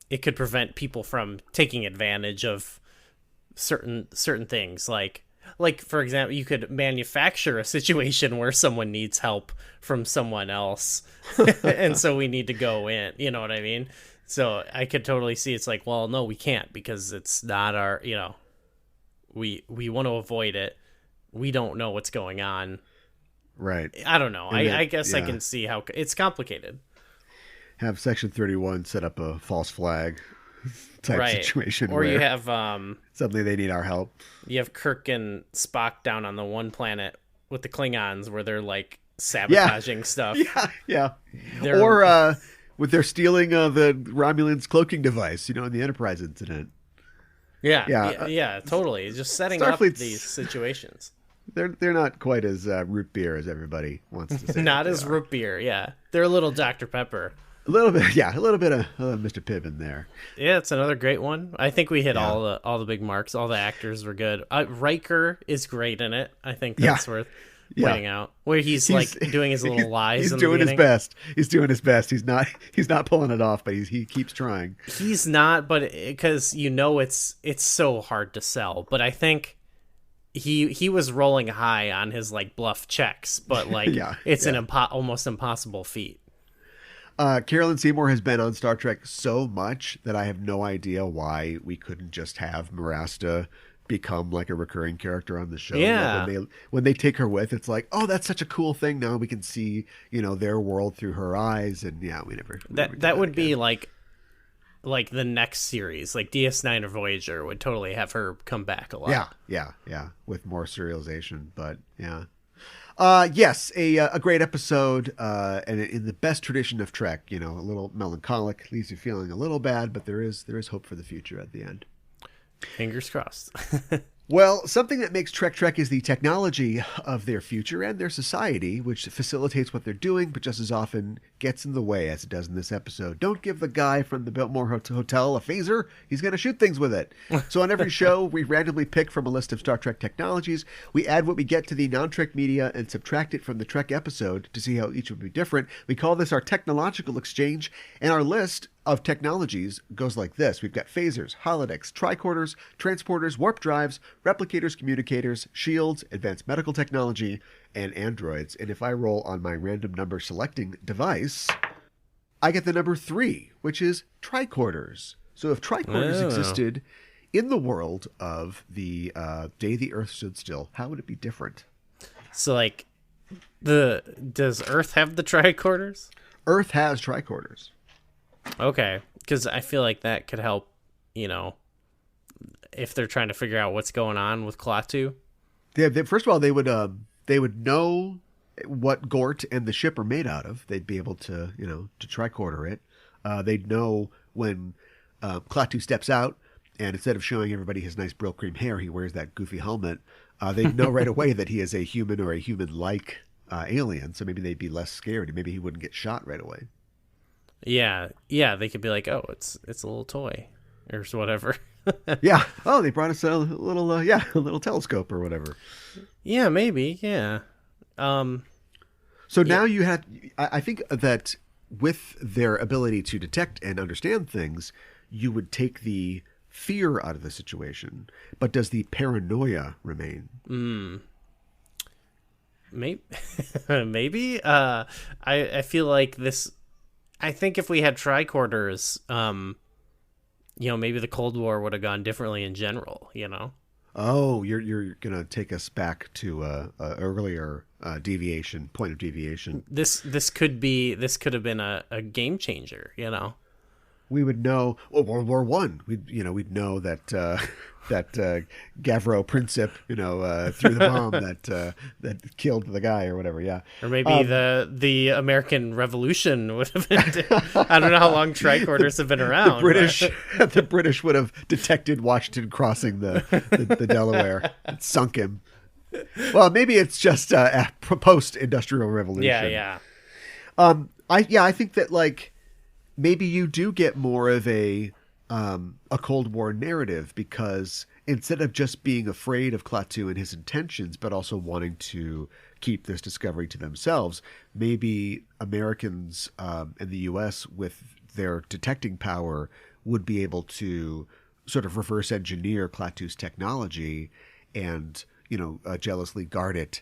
it could prevent people from taking advantage of certain things. Like for example, you could manufacture a situation where someone needs help from someone else, and so we need to go in. You know what I mean? So I could totally see it's like, well, no, we can't because it's not our. We want to avoid it. We don't know what's going on. Right. I don't know. I guess I can see how it's complicated. Have Section 31 set up a false flag type situation. Or you have... suddenly they need our help. You have Kirk and Spock down on the one planet with the Klingons where they're like sabotaging stuff. Yeah. Or with their stealing the Romulans' cloaking device, in the Enterprise incident. Yeah, totally. Just setting up these situations. They're not quite as root beer as everybody wants to say. Not as root beer, yeah. They're a little Dr. Pepper. A little bit of Mr. Pibb in there. Yeah, it's another great one. I think we hit all the big marks. All the actors were good. Riker is great in it. I think that's worth pointing out. Where he's like doing his little lies. He's doing his best. He's doing his best. He's not pulling it off, but he keeps trying. He's not, but because it's so hard to sell. But I think he was rolling high on his like bluff checks, but like it's an almost impossible feat. Carolyn Seymour has been on Star Trek so much that I have no idea why we couldn't just have Marasta become like a recurring character on the show. Yeah. Like when they take her with, it's like, oh, that's such a cool thing. Now we can see, their world through her eyes. And we never that would be like the next series, like DS9 or Voyager would totally have her come back a lot. Yeah. With more serialization, but yeah. Yes, a great episode, and in the best tradition of Trek, a little melancholic, leaves you feeling a little bad, but there is hope for the future at the end. Fingers crossed. Well, something that makes Trek is the technology of their future and their society, which facilitates what they're doing, but just as often gets in the way, as it does in this episode. Don't give the guy from the Biltmore Hotel a phaser. He's going to shoot things with it. So on every show, we randomly pick from a list of Star Trek technologies. We add what we get to the non-Trek media and subtract it from the Trek episode to see how each would be different. We call this our technological exchange, and our list of technologies goes like this. We've got phasers, holodecks, tricorders, transporters, warp drives, replicators, communicators, shields, advanced medical technology, and androids. And if I roll on my random number selecting device, I get the number 3, which is tricorders. So if tricorders existed in the world of the day the Earth stood still, how would it be different? So like, does Earth have the tricorders? Earth has tricorders. Okay, because I feel like that could help, if they're trying to figure out what's going on with Klaatu. Yeah, first of all, they would know what Gort and the ship are made out of. They'd be able to, to tricorder it. They'd know when Klaatu steps out, and instead of showing everybody his nice Brill cream hair, he wears that goofy helmet. They'd know right away that he is a human or a human-like alien, so maybe they'd be less scared. Maybe he wouldn't get shot right away. Yeah, they could be like, oh, it's a little toy or whatever. Yeah. Oh, they brought us a little telescope or whatever. Yeah, maybe. Yeah. So now you have, I think that with their ability to detect and understand things, you would take the fear out of the situation. But does the paranoia remain? Maybe. I feel like this. I think if we had tricorders, maybe the Cold War would have gone differently in general, Oh, you're gonna take us back to a earlier point of deviation. This could have been a game changer, We would know. Well, World War I. We'd know that Gavro Princip, threw the bomb that killed the guy or whatever. Yeah. Or maybe the American Revolution would have been. I don't know how long tricorders have been around. The British would have detected Washington crossing the Delaware and sunk him. Well, maybe it's just a post-industrial revolution. Yeah. I think that maybe you do get more of a Cold War narrative, because instead of just being afraid of Klaatu and his intentions, but also wanting to keep this discovery to themselves. Maybe Americans in the U.S. with their detecting power would be able to sort of reverse engineer Klaatu's technology and, jealously guard it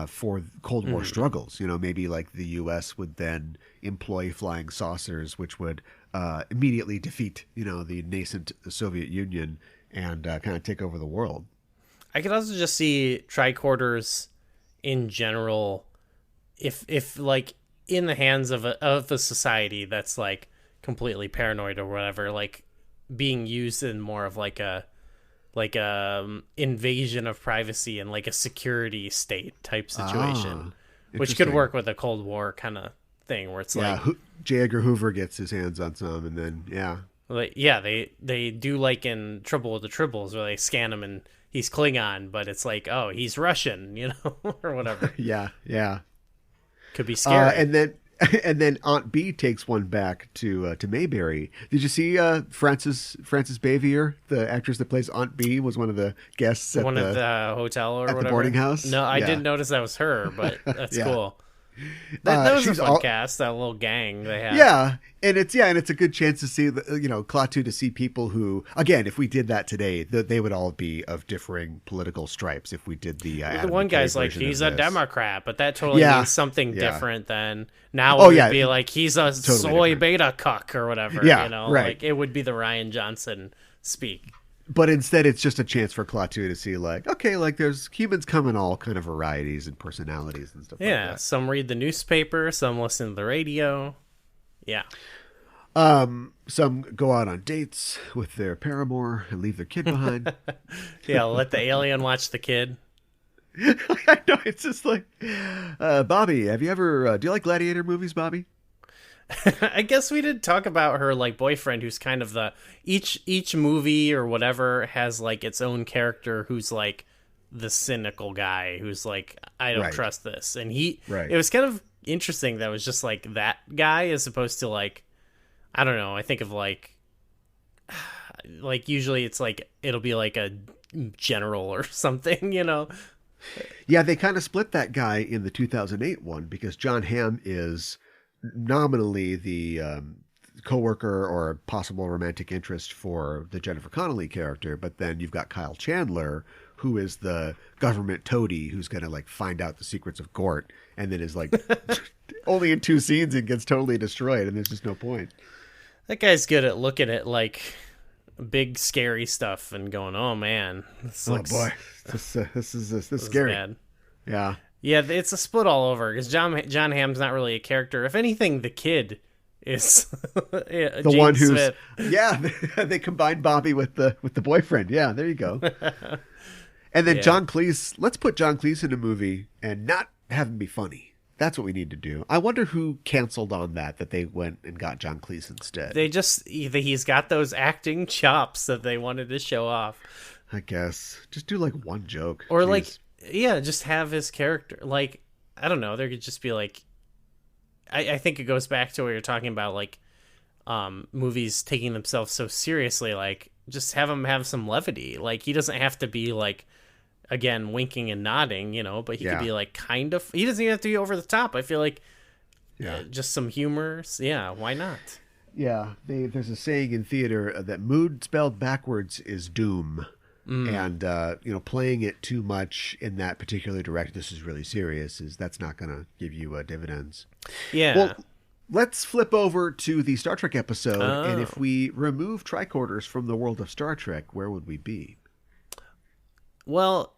for Cold War struggles. Maybe like the U.S. would then employ flying saucers, which would immediately defeat, the nascent Soviet Union and kind of take over the world. I could also just see tricorders in general, if like in the hands of a society that's like completely paranoid or whatever, like being used in more of like a invasion of privacy and like a security state type situation, which could work with a Cold War kind of thing where it's like J. Edgar Hoover gets his hands on some, and then they do like in Trouble with the Tribbles where they scan him and he's Klingon, but it's like, oh, he's Russian, or whatever. Yeah. Could be scary. And then Aunt B takes one back to Mayberry. Did you see Frances Bavier, the actress that plays Aunt B, was one of the guests at at the hotel or whatever? The boarding house? No, I didn't notice that was her, but that's cool. That was a fun cast, that little gang they had. Yeah, and it's a good chance to see Klaatu, to see people who, again, if we did that today, they would all be of differing political stripes. If we did the one guy's like, he's a Democrat, but that totally means something different than now. It would be like he's a totally soy different. Beta cuck or whatever. Right. Like it would be the Ryan Johnson speak. But instead, it's just a chance for Klaatu to see, like, okay, like there's humans come in all kind of varieties and personalities and stuff like that. Yeah, some read the newspaper, some listen to the radio. Yeah. Some go out on dates with their paramour and leave their kid behind. Yeah, let the alien watch the kid. I know, it's just like, Bobby, have you ever, do you like gladiator movies, Bobby? I guess we did talk about her like boyfriend, who's kind of each movie or whatever has like its own character who's like the cynical guy who's like, I don't trust this, and it was kind of interesting that it was just like that guy as opposed to like, I don't know, I think of like usually it's like it'll be like a general or something, Yeah, they kind of split that guy in the 2008 one because John Hamm is nominally the coworker or possible romantic interest for the Jennifer Connelly character, but then you've got Kyle Chandler, who is the government toady who's going to like find out the secrets of Gort, and then is like only in 2 scenes and gets totally destroyed, and there's just no point. That guy's good at looking at like big scary stuff and going, "Oh man, this is scary." Bad. Yeah. Yeah, it's a split all over because John Hamm's not really a character. If anything, the kid is the James one who's Smith. Yeah. They combined Bobby with the boyfriend. Yeah, there you go. And then John Cleese. Let's put John Cleese in a movie and not have him be funny. That's what we need to do. I wonder who canceled on that they went and got John Cleese instead. He's got those acting chops that they wanted to show off. I guess just do like one joke or Jeez. Like. Yeah, just have his character. Like, I don't know. There could just be like, I think it goes back to what you're talking about, like, movies taking themselves so seriously. Like, just have him have some levity. Like, he doesn't have to be like, again, winking and nodding, but he could be like kind of. He doesn't even have to be over the top. I feel like, just some humor. Yeah, why not? Yeah, there's a saying in theater that mood spelled backwards is doom. And, playing it too much in that particular direction, this is really serious, that's not going to give you dividends. Yeah. Well, let's flip over to the Star Trek episode. And if we remove tricorders from the world of Star Trek, where would we be? Well,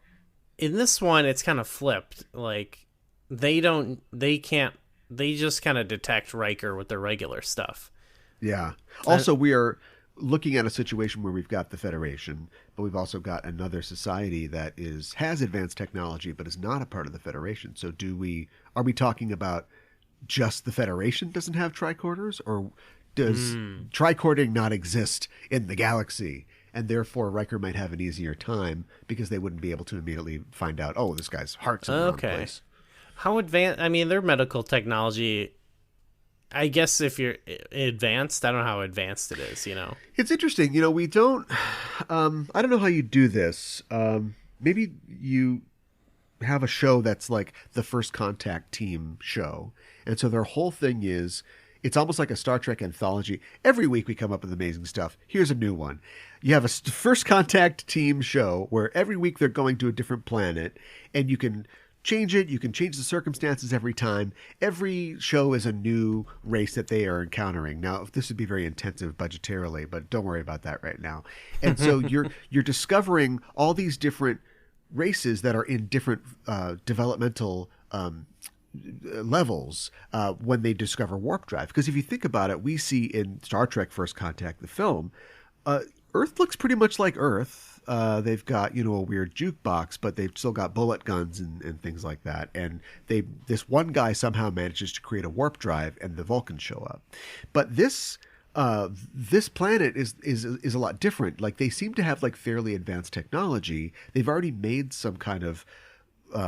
in this one, it's kind of flipped. Like, they just kind of detect Riker with their regular stuff. Yeah. Also, we are looking at a situation where we've got the Federation, but we've also got another society that has advanced technology but is not a part of the Federation. So are we talking about just the Federation doesn't have tricorders, or does tricording not exist in the galaxy, and therefore Riker might have an easier time because they wouldn't be able to immediately find out, oh, this guy's heart's in the wrong place. How advanced? I mean, their medical technology, I guess if you're advanced, I don't know how advanced it is, It's interesting. We don't, I don't know how you do this. Maybe you have a show that's like the First Contact team show. And so their whole thing is, it's almost like a Star Trek anthology. Every week we come up with amazing stuff. Here's a new one. You have a First Contact team show where every week they're going to a different planet, and you can change it. You can change the circumstances every time. Every show is a new race that they are encountering. Now, this would be very intensive budgetarily, but don't worry about that right now. And so you're discovering all these different races that are in different developmental levels when they discover warp drive. Because if you think about it, we see in Star Trek First Contact, the film, Earth looks pretty much like Earth. They've got, a weird jukebox, but they've still got bullet guns and things like that. And this one guy somehow manages to create a warp drive, and the Vulcans show up. But this planet is a lot different. Like, they seem to have like fairly advanced technology. They've already made some kind of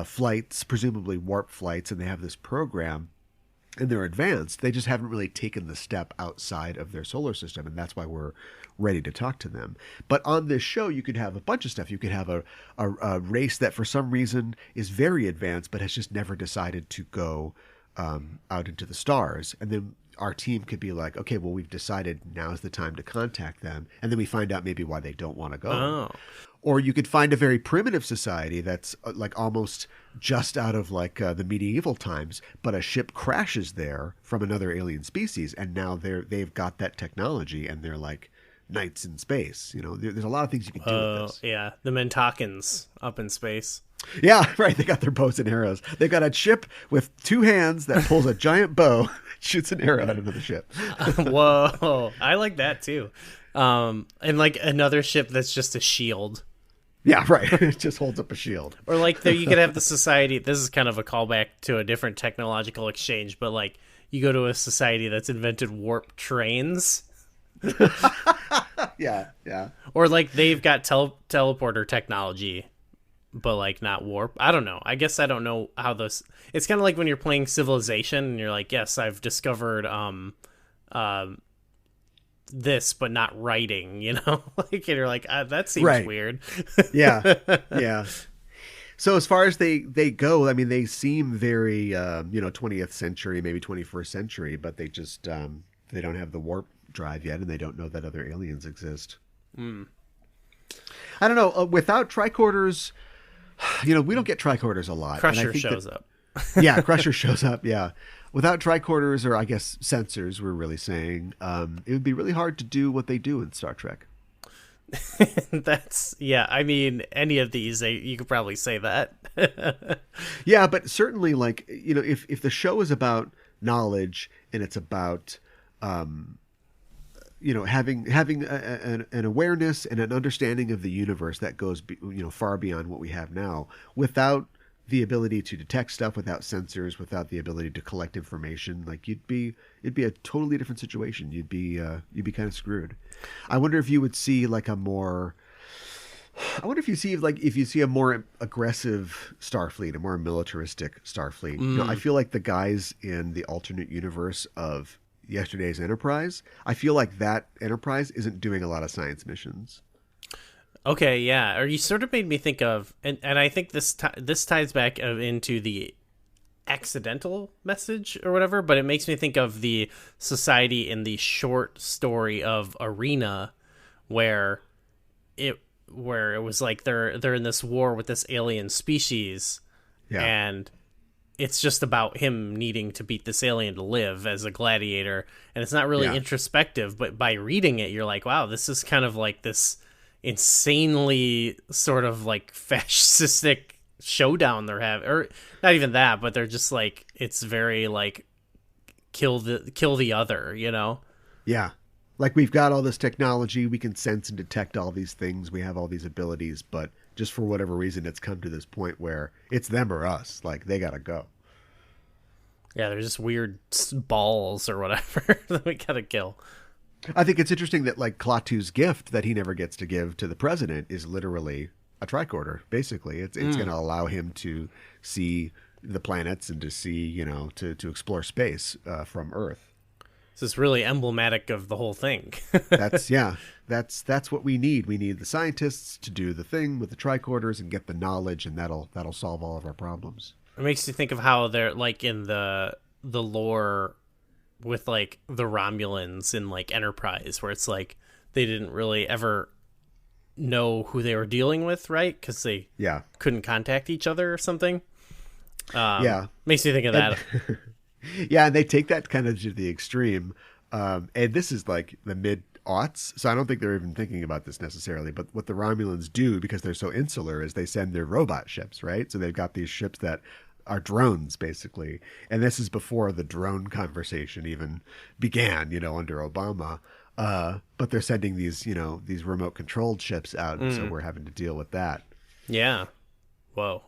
flights, presumably warp flights, and they have this program, and they're advanced. They just haven't really taken the step outside of their solar system, and that's why we're ready to talk to them. But on this show, you could have a bunch of stuff. You could have a race that for some reason is very advanced, but has just never decided to go out into the stars. And then our team could be like, okay, well, we've decided now's the time to contact them. And then we find out maybe why they don't want to go. Oh. Or you could find a very primitive society that's like almost just out of like the medieval times, but a ship crashes there from another alien species, and now they've got that technology, and they're like knights in space. There's a lot of things you can do with this. Yeah, the Mentakins up in space. Yeah, right. They got their bows and arrows. They've got a ship with two hands that pulls a giant bow, shoots an arrow out into the ship. Whoa, I like that too. And like another ship that's just a shield. Yeah, right. It just holds up a shield. Or like you could have the society. This is kind of a callback to a different technological exchange, but like you go to a society that's invented warp trains. Yeah. Or like they've got teleporter technology, but like not warp. I don't know. I guess I don't know how those. It's kind of like when you're playing Civilization and you're like, yes, I've discovered this, but not writing. Like, and you're like, that seems weird. Yeah. So as far as they go, I mean, they seem very 20th century, maybe 21st century, but they just they don't have the warp drive yet, and they don't know that other aliens exist. I don't know. Without tricorders, we don't get tricorders a lot. Crusher shows up. Yeah, Crusher shows up. Yeah. Without tricorders, or I guess sensors, we're really saying, it would be really hard to do what they do in Star Trek. I mean, any of these, you could probably say that. Yeah, but certainly, like, if the show is about knowledge and it's about, having an awareness and an understanding of the universe that goes, far beyond what we have now, without the ability to detect stuff, without sensors, without the ability to collect information, like it'd be a totally different situation. You'd be kind of screwed. I wonder if you would see like if you see a more aggressive Starfleet, a more militaristic Starfleet. I feel like the guys in the alternate universe of yesterday's Enterprise, I feel like that Enterprise isn't doing a lot of science missions. Okay, yeah. Or you sort of made me think of, and I think this ties back into the accidental message or whatever, but it makes me think of the society in the short story of Arena, where it was like they're in this war with this alien species, and it's just about him needing to beat this alien to live as a gladiator, and it's not really introspective, but by reading it, you're like, wow, this is kind of like this insanely sort of like fascistic showdown they're having, or not even that, but they're just like, it's very like kill the other, Yeah, like we've got all this technology, we can sense and detect all these things, we have all these abilities, but just for whatever reason it's come to this point where it's them or us. Like, they gotta go. Yeah, they're just weird balls or whatever that we gotta kill. I think it's interesting that like Klaatu's gift that he never gets to give to the president is literally a tricorder. Basically, it's going to allow him to see the planets and to see, to explore space from Earth. So it's really emblematic of the whole thing. That's what we need. We need the scientists to do the thing with the tricorders and get the knowledge, and that'll solve all of our problems. It makes you think of how they're like in the lore with like the Romulans in like Enterprise, where it's like they didn't really ever know who they were dealing with, right? Because they couldn't contact each other or something. Makes me think of that. Yeah, and they take that kind of to the extreme. And this is like the mid-aughts, so I don't think they're even thinking about this necessarily. But what the Romulans do, because they're so insular, is they send their robot ships, right? So they've got these ships that are drones, basically. And this is before the drone conversation even began, under Obama. But they're sending these remote-controlled ships out, and so we're having to deal with that. Yeah. Whoa.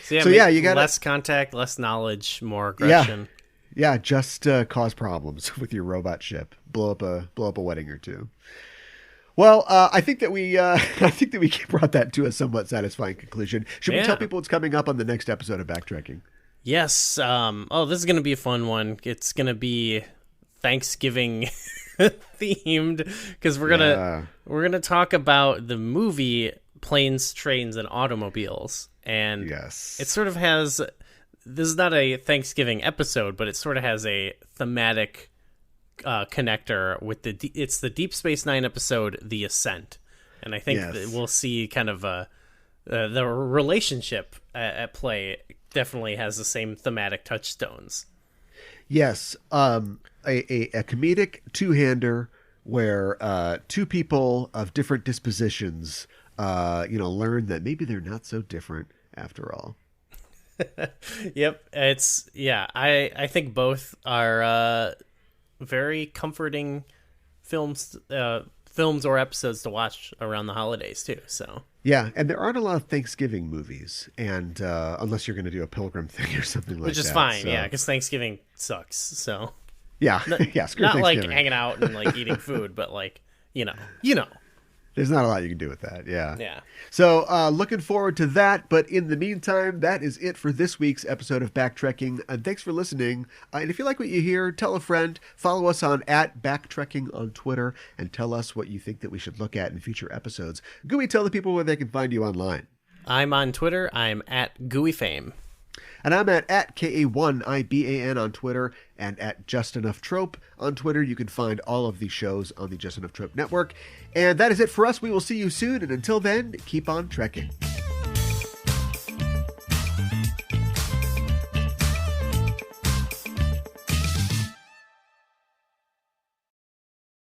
So you got less contact, less knowledge, more aggression. Yeah, just cause problems with your robot ship. Blow up a wedding or two. Well, I think that we brought that to a somewhat satisfying conclusion. Should we tell people what's coming up on the next episode of Backtracking? Yes. This is going to be a fun one. It's going to be Thanksgiving themed, because we're gonna talk about the movie Planes, Trains, and Automobiles. And it sort of has, this is not a Thanksgiving episode, but it sort of has a thematic connector with it's the Deep Space Nine episode, The Ascent. And I think that we'll see kind of the relationship at play definitely has the same thematic touchstones. Yes, a comedic two-hander where two people of different dispositions learn that maybe they're not so different after all. Yep. I think both are very comforting films or episodes to watch around the holidays too. So yeah, and there aren't a lot of Thanksgiving movies, and unless you're going to do a Pilgrim thing or something like that, which is fine, so. Yeah, because Thanksgiving sucks. So yeah, screw not like Thanksgiving. hanging out and like eating food, but like you know. There's not a lot you can do with that, yeah. Yeah. So looking forward to that, but in the meantime, that is it for this week's episode of Backtrekking. And thanks for listening. And if you like what you hear, tell a friend, follow us on @Backtrekking on Twitter, and tell us what you think that we should look at in future episodes. Gooey, tell the people where they can find you online. I'm on Twitter. I'm @GooeyFame. And I'm at KA1IBAN on Twitter and @JustEnoughTrope on Twitter. You can find all of these shows on the Just Enough Trope Network. And that is it for us. We will see you soon. And until then, keep on trekking.